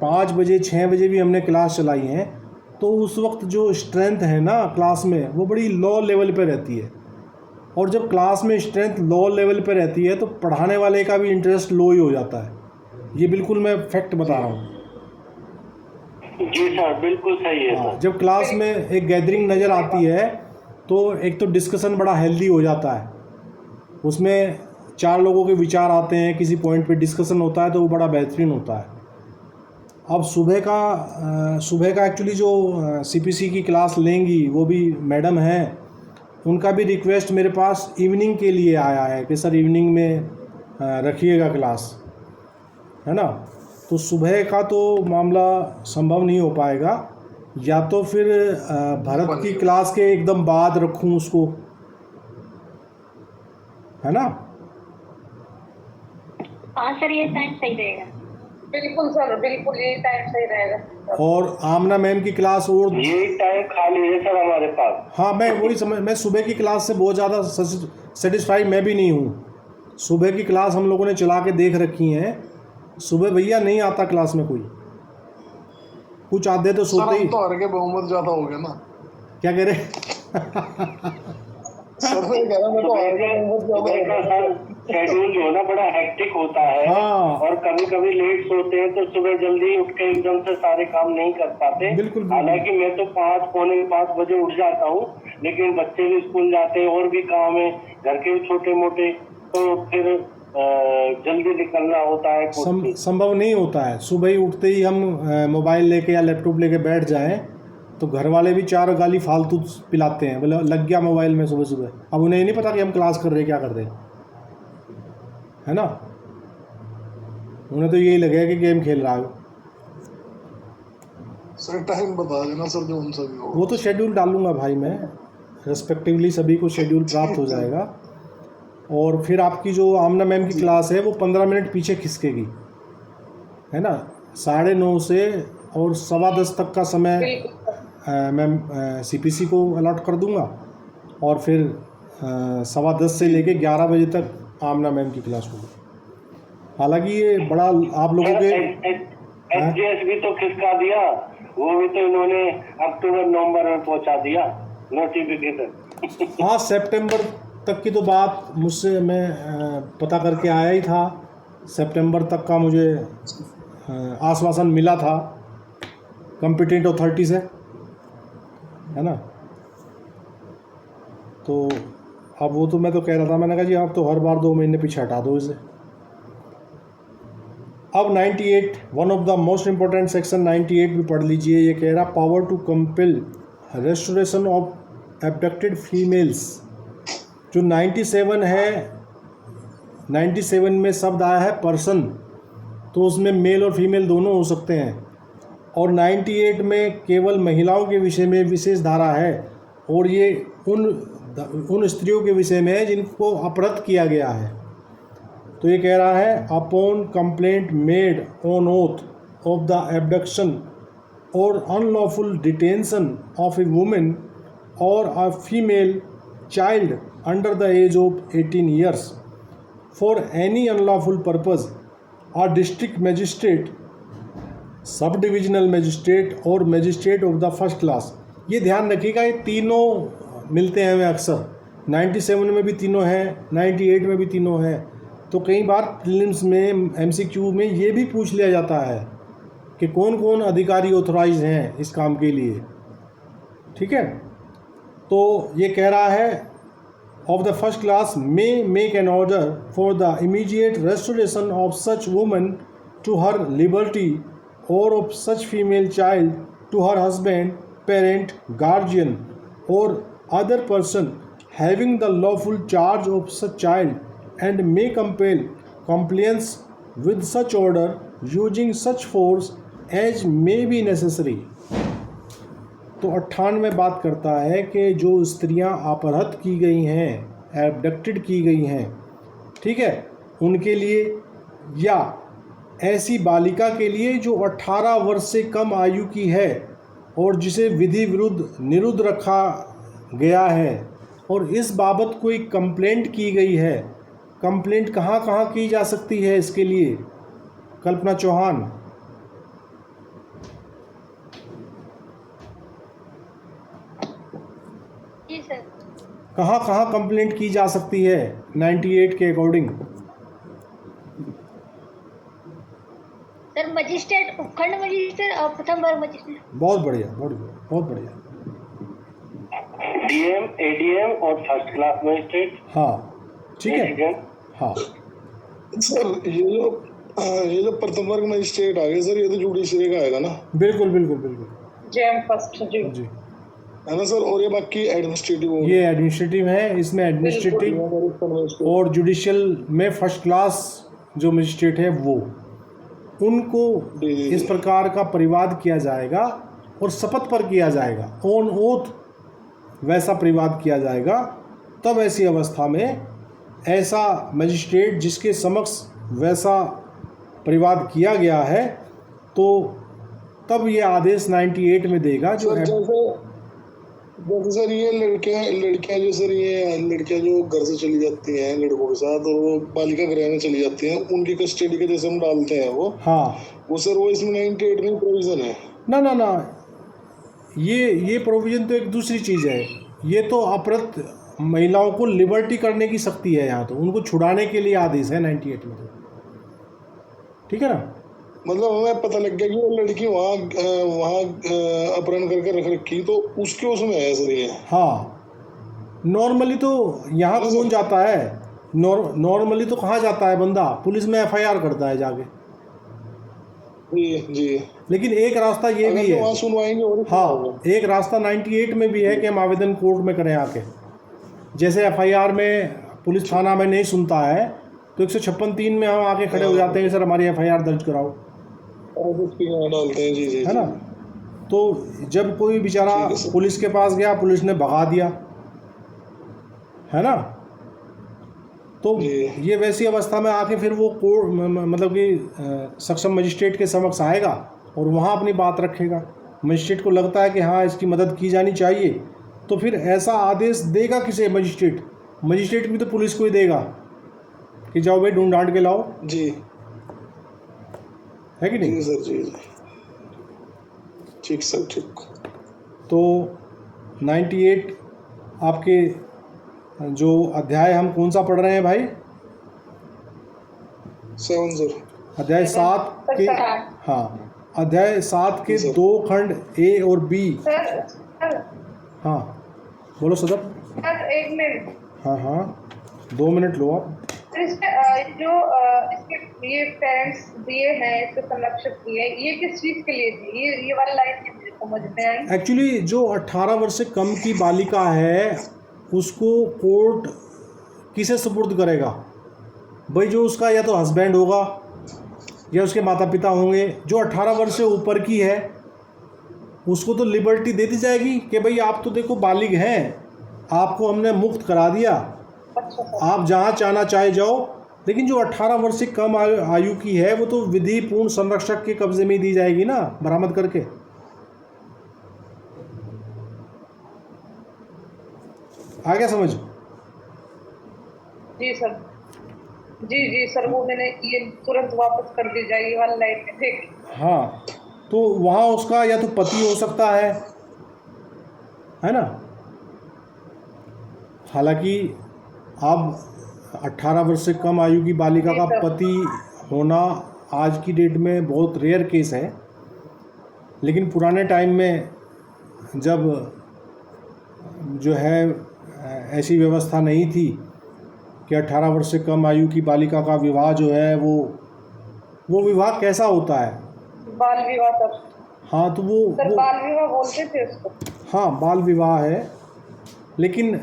Speaker 1: 5 बजे 6 बजे भी हमने क्लास चलाई हैं, तो उस वक्त जो स्ट्रेंथ है ना क्लास में वो बड़ी लो लेवल पे रहती है, और जब क्लास में स्ट्रेंथ लो लेवल पे रहती है तो पढ़ाने वाले का भी इंटरेस्ट लो ही हो जाता है। ये बिल्कुल मैं फैक्ट बता रहा हूँ।
Speaker 2: जी सर, बिल्कुल सही है
Speaker 1: हाँ,
Speaker 2: सर।
Speaker 1: जब क्लास में एक गैदरिंग नज़र आती है तो एक तो डिस्कशन बड़ा हेल्दी हो जाता है, उसमें 4 लोगों के विचार आते हैं, किसी पॉइंट पे डिस्कशन होता है तो वो बड़ा बेहतरीन होता है। अब सुबह का एक्चुअली जो सीपीसी की क्लास लेंगी वो भी मैडम हैं, उनका भी रिक्वेस्ट मेरे पास इवनिंग के लिए आया है कि सर इवनिंग में रखिएगा क्लास, है ना। तो सुबह का तो मामला संभव नहीं हो पाएगा, या तो फिर भरत की क्लास के एकदम बाद रखूं उसको, है ना।
Speaker 6: हाँ सर, ये टाइम सही रहेगा।
Speaker 3: बिल्कुल सर, बिल्कुल ये टाइम सही रहेगा।
Speaker 1: और आमना मैम की क्लास और
Speaker 2: यही टाइम खाली है सर हमारे पास।
Speaker 1: हाँ, मैं वही समझ, मैं सुबह की क्लास से बहुत ज़्यादा सेटिस्फाइड मैं भी नहीं हूँ। सुबह की क्लास हम लोगों ने चला के देख रखी हैं, सुबह भैया नहीं आता क्लास में कोई, कुछ आधे तो सोते ही।
Speaker 5: तो हर के बहुमत ज्यादा हो गया ना।
Speaker 1: क्या कह रहे?
Speaker 5: सर मैं कह रहा मैं तो हर के बहुमत ज्यादा हो गया।
Speaker 2: सर शेड्यूल जो है ना बड़ा हेक्टिक होता है,
Speaker 1: हाँ।
Speaker 2: और कभी कभी लेट सोते हैं तो सुबह जल्दी उठ के एकदम से सारे काम नहीं कर पाते।
Speaker 1: बिल्कुल।
Speaker 2: हालांकि मैं तो 5 बजे उठ जाता हूँ, लेकिन बच्चे भी स्कूल जाते हैं और भी काम है घर के छोटे मोटे, तो फिर जल्दी निकलना होता है।
Speaker 1: संभव नहीं होता है। सुबह ही उठते ही हम मोबाइल लेके या लैपटॉप लेके बैठ जाएं तो घर वाले भी 4 गाली फालतू पिलाते हैं, बोले लग गया मोबाइल में सुबह सुबह। अब उन्हें नहीं पता कि हम क्लास कर रहे हैं, क्या कर रहे हैं, है ना। उन्हें तो यही लगेगा कि गेम खेल रहा है।
Speaker 5: सर टाइम बता देना सर, जो उनसे भी हो।
Speaker 1: वो तो शेड्यूल डालूंगा भाई मैं, रिस्पेक्टिवली सभी को शेड्यूल प्राप्त हो जाएगा। और फिर आपकी जो आमना मैम की क्लास है वो 15 मिनट पीछे खिसकेगी, है ना। 9:30 से और 10:15 तक का समय मैं सीपीसी को अलॉट कर दूंगा, और फिर 10:15 से लेके 11 बजे तक आमना मैम की क्लास होगी। हालांकि ये बड़ा आप लोगों के
Speaker 2: एसजीएस भी तो खिसका दिया, वो भी तो इन्होंने अक्टूबर नवंबर में पहुंचा दिया नोटिफिकेशन।
Speaker 1: हाँ, सितंबर तक की तो बात मुझसे मैं पता करके आया ही था। सितंबर तक का मुझे आश्वासन मिला था कॉम्पिटेंट अथॉरिटी से, है ना। तो अब वो तो मैं तो कह रहा था, मैंने कहा जी आप तो हर बार 2 महीने पीछे हटा दो इसे। अब 98 one of the most important section 98 भी पढ़ लीजिए। ये कह रहा power to compel restoration of abducted females. जो 97 है, 97 में शब्द आया है पर्सन, तो उसमें मेल और फीमेल दोनों हो सकते हैं। और 98 में केवल महिलाओं के विषय में विशेष धारा है, और ये उन स्त्रियों के विषय में है जिनको अपहृत किया गया है। तो ये कह रहा है upon complaint made on oath of the abduction और unlawful detention of a women और a female child under the age of 18 years for any unlawful purpose a district magistrate, sub divisional magistrate और magistrate of the first class. ये ध्यान रखिएगा, ये तीनों मिलते हैं हमें अक्सर। 97 में भी तीनों हैं, 98 में भी तीनों हैं। तो कई बार प्रीलिम्स में MCQ में ये भी पूछ लिया जाता है कि कौन कौन अधिकारी ऑथराइज हैं इस काम के लिए, ठीक है। तो ये कह रहा है of the first class may make an order for the immediate restoration of such woman to her liberty और of such female child to her husband, parent, guardian और other person having the lawful charge of such child and may compel compliance with such order using such force as may be necessary। तो 98 बात करता है कि जो स्त्रियां अपहृत की गई हैं, एब्डक्टेड की गई हैं, ठीक है, उनके लिए या ऐसी बालिका के लिए जो 18 वर्ष से कम आयु की है और जिसे विधि विरुद्ध निरुद्ध रखा गया है और इस बाबत कोई कंप्लेंट की गई है। कंप्लेंट कहाँ कहाँ की जा सकती है इसके लिए? कल्पना चौहान।
Speaker 6: जी सर।
Speaker 1: कहाँ कहाँ कंप्लेंट की जा सकती है 98 के अकॉर्डिंग?
Speaker 6: सर मजिस्ट्रेट, उपखंड मजिस्ट्रेट और प्रथम वर्ग मजिस्ट्रेट।
Speaker 1: बहुत बढ़िया, बहुत बढ़िया, बहुत बढ़िया।
Speaker 2: DM, ADM और फर्स्ट क्लास मजिस्ट्रेट।
Speaker 1: हाँ ठीक है। हाँ
Speaker 5: सर ये जो प्रथम वर्ग मजिस्ट्रेट आ गए सर, ये तो जुडिशरी का आएगा ना?
Speaker 1: बिल्कुल बिल्कुल बिल्कुल
Speaker 3: जेएम फर्स्ट जी
Speaker 5: है ना सर। और ये बाकी एडमिनिस्ट्रेटिव,
Speaker 1: ये एडमिनिस्ट्रेटिव है। इसमें एडमिनिस्ट्रेटिव और जुडिशियल में फर्स्ट क्लास जो मजिस्ट्रेट है वो, उनको इस प्रकार का परिवाद किया जाएगा और शपथ पर किया जाएगा, ऑन ओथ वैसा परिवाद किया जाएगा। तब ऐसी अवस्था में ऐसा मजिस्ट्रेट जिसके समक्ष वैसा परिवाद किया गया है, तो तब ये आदेश 98 में देगा। जो
Speaker 5: जैसे सर ये लड़कियां जो सर ये लड़कियां जो घर से चली जाती हैं लड़कों के साथ और वो बालिका गृह में चली जाती हैं, उनकी कस्टडी के जैसे हम डालते हैं वो,
Speaker 1: हाँ
Speaker 5: वो सर वो इसमें 98 में प्रोविजन है
Speaker 1: ना ना ना, ये प्रोविज़न तो एक दूसरी चीज़ है। ये तो अपहृत महिलाओं को लिबर्टी करने की शक्ति है, यहाँ तो उनको छुड़ाने के लिए आदेश है 98 में, तो ठीक है ना।
Speaker 5: मतलब हमें पता लग गया कि वो लड़की वहाँ अपहरण करके रख रखी, तो उसके उसमें है सर ये।
Speaker 1: हाँ नॉर्मली तो यहाँ कौन जाता है, नॉर्मली तो कहाँ जाता है बंदा, पुलिस में FIR करता है जाके।
Speaker 5: जी
Speaker 1: लेकिन एक रास्ता ये भी है, हाँ एक रास्ता 98 में भी है कि हम आवेदन कोर्ट में करें आके। जैसे FIR में पुलिस थाना में नहीं सुनता है तो 156(3) में हम आके खड़े हो जाते हैं, सर हमारी FIR दर्ज कराओ,
Speaker 5: डालते हैं। जी
Speaker 1: है ना। तो जब कोई बेचारा पुलिस के पास गया, पुलिस ने भगा दिया, है ना, तो ये वैसी अवस्था में आके फिर वो कोर्ट मतलब कि सक्षम मजिस्ट्रेट के समक्ष आएगा और वहाँ अपनी बात रखेगा। मजिस्ट्रेट को लगता है कि हाँ इसकी मदद की जानी चाहिए, तो फिर ऐसा आदेश देगा किसे? मजिस्ट्रेट भी तो पुलिस को ही देगा कि जाओ भाई ढूंढ ढांड के लाओ।
Speaker 5: जी
Speaker 1: है कि नहीं?
Speaker 5: जी सर, जी ठीक सर, ठीक।
Speaker 1: तो 98 आपके जो अध्याय हम कौन सा पढ़ रहे हैं भाई?
Speaker 5: 7 सर।
Speaker 1: अध्याय 7 के, हाँ, अध्याय 7 के 2 खंड ए और बी।
Speaker 3: सर
Speaker 1: हाँ बोलो सदब।
Speaker 3: Sir 1 minute.
Speaker 1: हाँ हाँ 2 मिनट लो आप।
Speaker 3: इसके ये पेरेंट्स दिए हैं, इसके संरक्षक दिए, ये किस चीज के लिए दिए? ये वाला लाइन नहीं मुझे समझ में आई।
Speaker 1: एक्चुअली जो 18 वर्ष से कम की बालिका है उसको कोर्ट किसे सुपुर्द करेगा भाई? जो उसका या तो हस्बैंड होगा या उसके माता पिता होंगे। जो 18 वर्ष से ऊपर की है उसको तो लिबर्टी दे दी जाएगी कि भाई आप तो देखो बालिग हैं, आपको हमने मुक्त करा दिया, आप जहाँ चाहना चाहे जाओ। लेकिन जो 18 वर्ष से कम आयु की है वो तो विधि पूर्ण संरक्षक के कब्जे में दी जाएगी ना, बरामद करके। आ गया समझ?
Speaker 3: जी सर, जी सर, वो मैंने ये तुरंत वापस कर दी जाएगी वाला लाइन में देख।
Speaker 1: हाँ तो वहाँ उसका या तो पति हो सकता है ना। हालांकि अब 18 वर्ष से कम आयु की बालिका का पति होना आज की डेट में बहुत रेयर केस है। लेकिन पुराने टाइम में जब जो है ऐसी व्यवस्था नहीं थी कि 18 वर्ष से कम आयु की बालिका का विवाह जो है वो विवाह कैसा होता है?
Speaker 3: बाल विवाह सर।
Speaker 1: हाँ तो वो
Speaker 3: बाल विवाह बोलते थे उसको।
Speaker 1: हाँ बाल विवाह है। लेकिन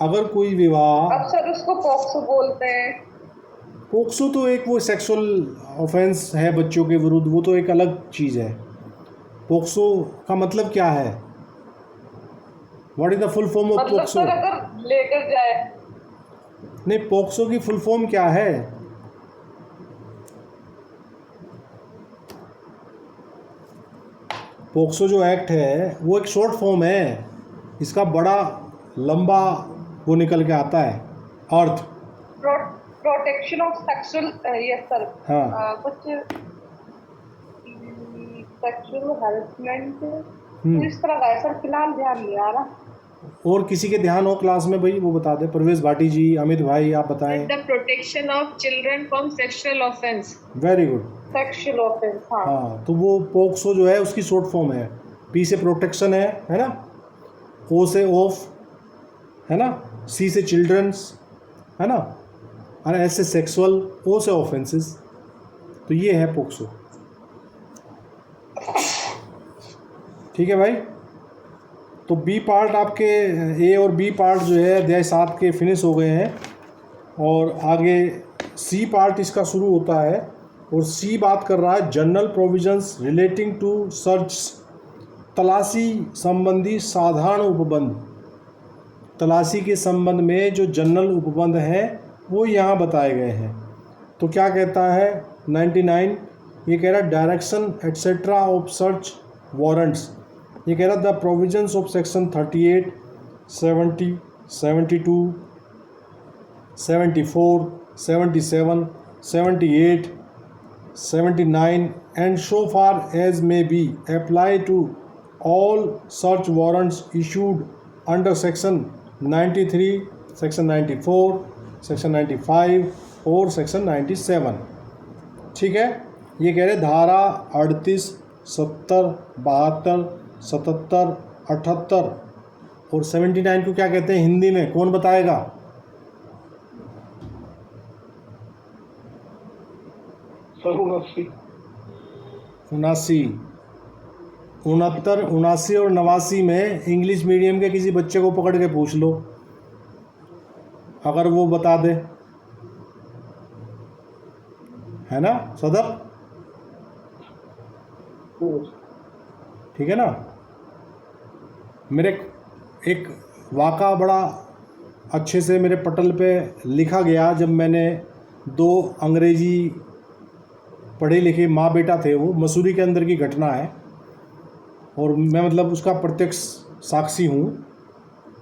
Speaker 1: अगर कोई विवाह,
Speaker 3: अब सर उसको पॉक्सो बोलते हैं।
Speaker 1: पोक्सो तो एक वो सेक्सुअल ऑफेंस है बच्चों के विरुद्ध, वो तो एक अलग चीज़ है। पोक्सो का मतलब क्या है? What is the full form of
Speaker 3: मतलब
Speaker 1: पोक्सो?
Speaker 3: सर अगर लेकर जाए।
Speaker 1: नहीं, पोक्सो की फुल फॉर्म क्या है? पोक्सो जो एक्ट है वो एक शॉर्ट फॉर्म है, इसका बड़ा लंबा वो निकल के आता है अर्थ।
Speaker 3: Protection of sexual, yes sir.
Speaker 1: हाँ
Speaker 3: कुछ सेक्सुअल हैरेसमेंट इस तरह का है सर, फिलहाल ध्यान नहीं आ रहा।
Speaker 1: और किसी के ध्यान हो क्लास में भाई वो बता दे। परवेश भाटी जी, अमित भाई आप बताएं।
Speaker 7: The protection of children from sexual offence.
Speaker 1: Very good.
Speaker 3: Sexual offence, हाँ।
Speaker 1: हाँ तो वो पोक्सो जो है उसकी शॉर्ट फॉर्म है। पी से प्रोटेक्शन है ना, ओ से ऑफ है ना, सी से चिल्ड्रंस है ना, और एस से सेक्सुअल, ओ से ऑफेंसेस। तो ये है पोक्सो। ठीक है भाई। तो बी पार्ट आपके ए और बी पार्ट जो है अध्याय 7 के फिनिश हो गए हैं और आगे सी पार्ट इसका शुरू होता है। और सी बात कर रहा है general provisions relating to search, तलाशी संबंधी साधारण उपबंध। तलाशी के संबंध में जो जनरल उपबंध हैं वो यहाँ बताए गए हैं। तो क्या कहता है 99, ये कह रहा है direction etcetera of search warrants. ये कह रहा the provisions of section 38, 70, 72, 74, 77, 78, 79 and so far as may be apply to all search warrants issued under section 93, section 94, section 95 और section 97। ठीक है। ये कह रहे धारा 38, 70, 72, 77, 78 और 79 को क्या कहते हैं हिंदी में? कौन बताएगा?
Speaker 5: सर 79,
Speaker 1: 69, 79 और 89 में इंग्लिश मीडियम के किसी बच्चे को पकड़ के पूछ लो, अगर वो बता दे, है ना सदब? ठीक है ना। मेरे एक वाक़ा बड़ा अच्छे से मेरे पटल पे लिखा गया जब मैंने 2 अंग्रेजी पढ़े लिखे माँ बेटा थे, वो मसूरी के अंदर की घटना है और मैं मतलब उसका प्रत्यक्ष साक्षी हूँ।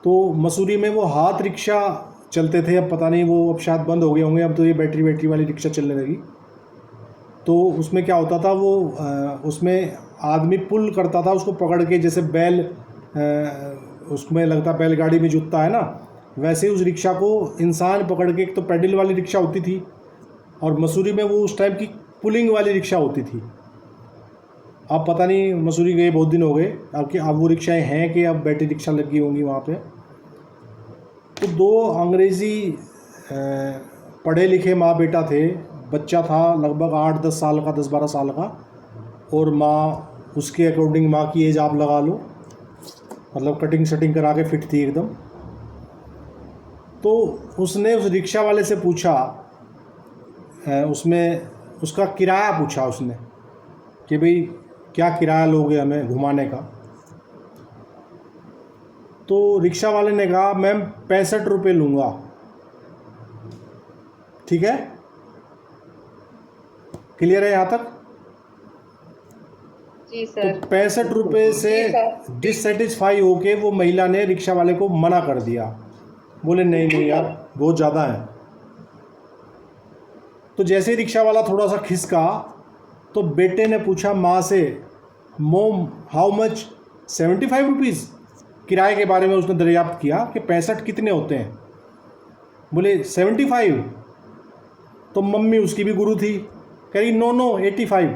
Speaker 1: तो मसूरी में वो हाथ रिक्शा चलते थे, अब पता नहीं वो अब शायद बंद हो गए होंगे, अब तो ये बैटरी वाली रिक्शा चलने लगी। तो उसमें क्या होता था, वो उसमें आदमी पुल करता था उसको पकड़ के, जैसे बैल उसमें लगता बैलगाड़ी में जुतता है ना, वैसे ही उस रिक्शा को इंसान पकड़ के, एक तो पैडल वाली रिक्शा होती थी और मसूरी में वो उस टाइम की पुलिंग वाली रिक्शा होती थी। अब पता नहीं, मसूरी गए बहुत दिन हो गए, अब वो रिक्शाएं हैं कि अब बैटरी रिक्शा लगी होंगी वहाँ पे। तो दो अंग्रेज़ी पढ़े लिखे माँ बेटा थे, बच्चा था लगभग 8-10 साल का, 10-12 साल का, और माँ उसके अकॉर्डिंग, माँ की एज आप लगा लो, मतलब कटिंग शटिंग करा के फिट थी एकदम। तो उसने उस रिक्शा वाले से पूछा, उसमें उसका किराया पूछा उसने कि भाई क्या किराया लोगे हमें घुमाने का। तो रिक्शा वाले ने कहा मैम 65 रुपये लूँगा। ठीक है, क्लियर है यहाँ तक?
Speaker 7: जी
Speaker 1: तो
Speaker 7: सर।
Speaker 1: 65 रुपये से डिससेटिस्फाई होके वो महिला ने रिक्शा वाले को मना कर दिया, बोले नहीं नहीं यार बहुत ज़्यादा है। तो जैसे ही रिक्शा वाला थोड़ा सा खिसका तो बेटे ने पूछा माँ से, मोम हाउ मच? 75 रुपीज़। किराए के बारे में उसने दरियाफ्त किया कि 65 कितने होते हैं, बोले 75। तो मम्मी उसकी भी गुरु थी, कह रही नो नो 85।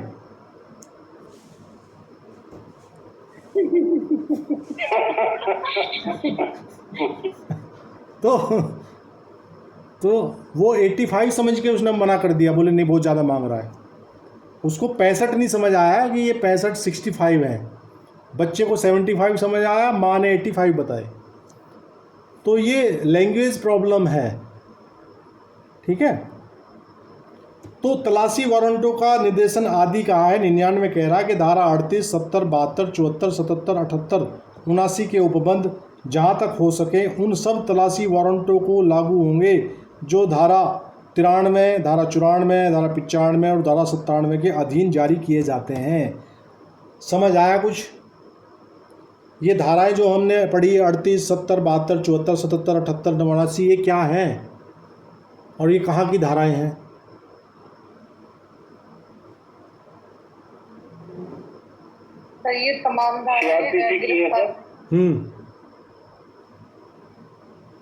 Speaker 1: तो वो 85 समझ के उसने मना कर दिया, बोले नहीं बहुत ज़्यादा मांग रहा है। उसको 65 नहीं समझ आया कि ये 65 65 है, बच्चे को 75 समझ आया, माँ ने 85 बताए। तो ये लैंग्वेज प्रॉब्लम है, ठीक है। तो तलाशी वारंटों का निर्देशन आदि कहा है 99 कह रहा है कि धारा 38, 70, 72, 74, 77, 78, 79 के उपबंध जहाँ तक हो सके उन सब तलाशी वारंटों को लागू होंगे जो धारा 93, धारा 94, धारा 95 और धारा 97 के अधीन जारी किए जाते हैं। समझ आया कुछ? ये धाराएं जो हमने पढ़ी 38, 70, 72, 74, 77, 78, 79, ये क्या हैं और ये कहाँ की धाराएं हैं?
Speaker 3: सर ये तमाम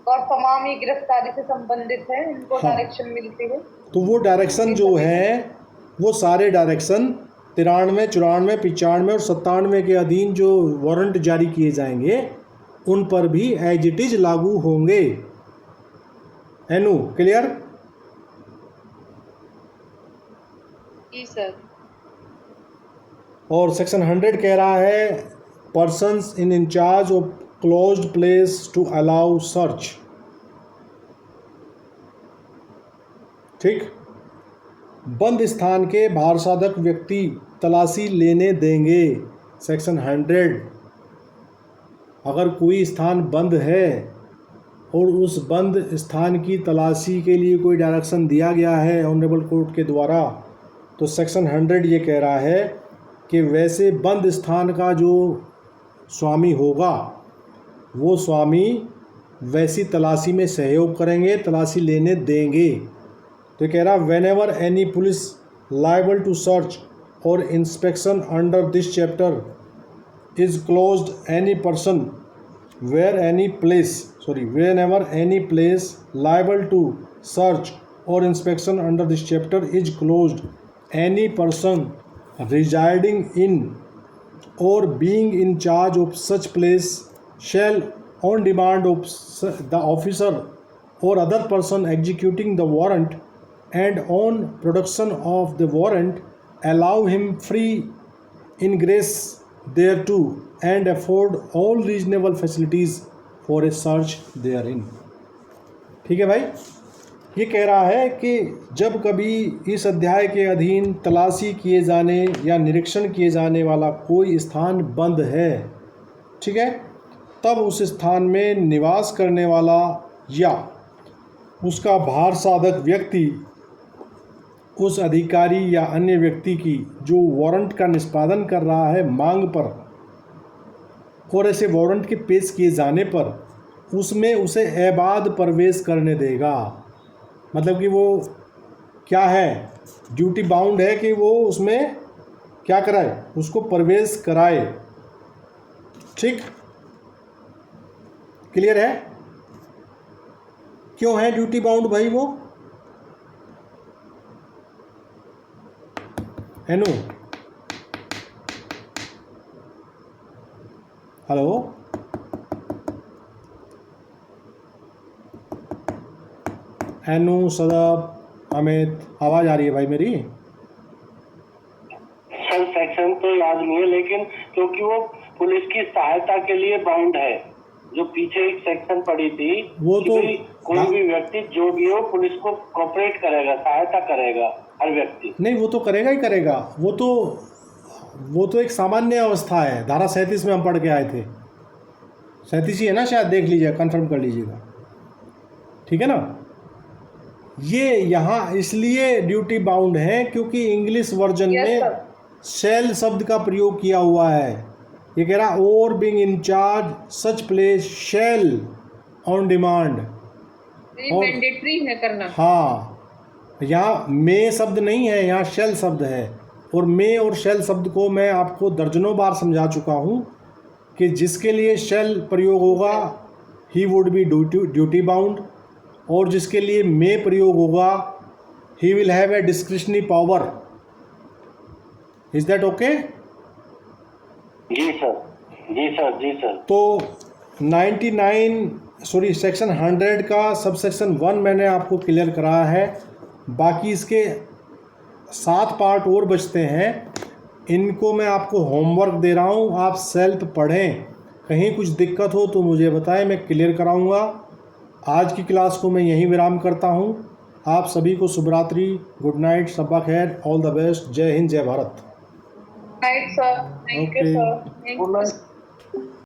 Speaker 3: और तमाम ही गिरफ्तारी से संबंधित है, इनको
Speaker 1: हाँ।
Speaker 3: डायरेक्शन मिलती है।
Speaker 1: तो वो डायरेक्शन जो है वो सारे डायरेक्शन 93, 94, 95 और 97 के अधीन जो वारंट जारी किए जाएंगे उन पर भी एज इट इज लागू होंगे। एनु क्लियर?
Speaker 7: जी सर।
Speaker 1: और सेक्शन 100 कह रहा है persons in in charge of closed place to allow search. ठीक, बंद स्थान के भारसाधक व्यक्ति तलाशी लेने देंगे। सेक्शन 100, अगर कोई स्थान बंद है और उस बंद स्थान की तलाशी के लिए कोई डायरेक्शन दिया गया है ऑनरेबल कोर्ट के द्वारा, तो सेक्शन 100 ये कह रहा है कि वैसे बंद स्थान का जो स्वामी होगा वो स्वामी वैसी तलाशी में सहयोग करेंगे, तलाशी लेने देंगे। तो कह रहा whenever any police liable to search और inspection under this chapter is closed any person where any place whenever any place liable to search और inspection under this chapter is closed any person residing in or being in charge of such place shall on demand of the officer or other person executing the warrant and on production of the warrant allow him free ingress thereto and afford all reasonable facilities for a search therein। ठीक है भाई, ये कह रहा है कि जब कभी इस अध्याय के अधीन तलाशी किए जाने या निरीक्षण किए जाने वाला कोई स्थान बंद है, ठीक है, तब उस स्थान में निवास करने वाला या उसका भार साधक व्यक्ति उस अधिकारी या अन्य व्यक्ति की जो वारंट का निष्पादन कर रहा है मांग पर और ऐसे वारंट के पेश किए जाने पर उसमें उसे एबाद प्रवेश करने देगा। मतलब कि वो क्या है, ड्यूटी बाउंड है कि वो उसमें क्या कराए, उसको प्रवेश कराए। ठीक, क्लियर है? क्यों है ड्यूटी बाउंड भाई वो? हेलो हेलो, एनु, सदब, अमित, आवाज़ आ रही है भाई मेरी?
Speaker 2: सर सेक्शन तो याद नहीं है, लेकिन क्योंकि वो पुलिस की सहायता के लिए बाउंड है। जो पीछे एक सेक्शन पड़ी थी
Speaker 1: वो
Speaker 2: कि
Speaker 1: तो
Speaker 2: भाई कोई भी व्यक्ति जो भी हो पुलिस को कोऑपरेट करेगा, सहायता करेगा हर व्यक्ति।
Speaker 1: नहीं, वो तो करेगा ही करेगा। वो तो एक सामान्य अवस्था है। धारा 37 में हम पढ़ के आए थे। 37 ही है ना शायद, देख लीजिए, कंफर्म कर लीजिएगा, ठीक है ना। ये यहाँ इसलिए ड्यूटी बाउंड है क्योंकि इंग्लिश वर्जन
Speaker 3: Yes,
Speaker 1: में
Speaker 3: sir.
Speaker 1: शेल शब्द का प्रयोग किया हुआ है। ये कह रहा और being in charge such place shall on demand.
Speaker 7: ये
Speaker 1: और-
Speaker 7: मैंडेटरी है करना।
Speaker 1: हाँ, यहाँ मे शब्द नहीं है, यहाँ शेल शब्द है। और मे और शेल शब्द को मैं आपको दर्जनों बार समझा चुका हूँ कि जिसके लिए शेल प्रयोग होगा he would be duty bound, और जिसके लिए मे प्रयोग होगा he will have a discretionary power. Is that okay?
Speaker 2: जी सर, जी सर, जी सर।
Speaker 1: तो सेक्शन 100 का सब सेक्शन 1 मैंने आपको क्लियर कराया है। बाकी इसके 7 पार्ट और बचते हैं, इनको मैं आपको होमवर्क दे रहा हूँ, आप सेल्फ पढ़ें। कहीं कुछ दिक्कत हो तो मुझे बताएं, मैं क्लियर कराऊँगा। आज की क्लास को मैं यहीं विराम करता हूँ। आप सभी को शुभ रात्रि, गुड नाइट, शब्बा खैर, ऑल द बेस्ट, जय हिंद, जय Bharat.
Speaker 3: Right sir, thank you
Speaker 1: Okay.
Speaker 3: Sir, thank you.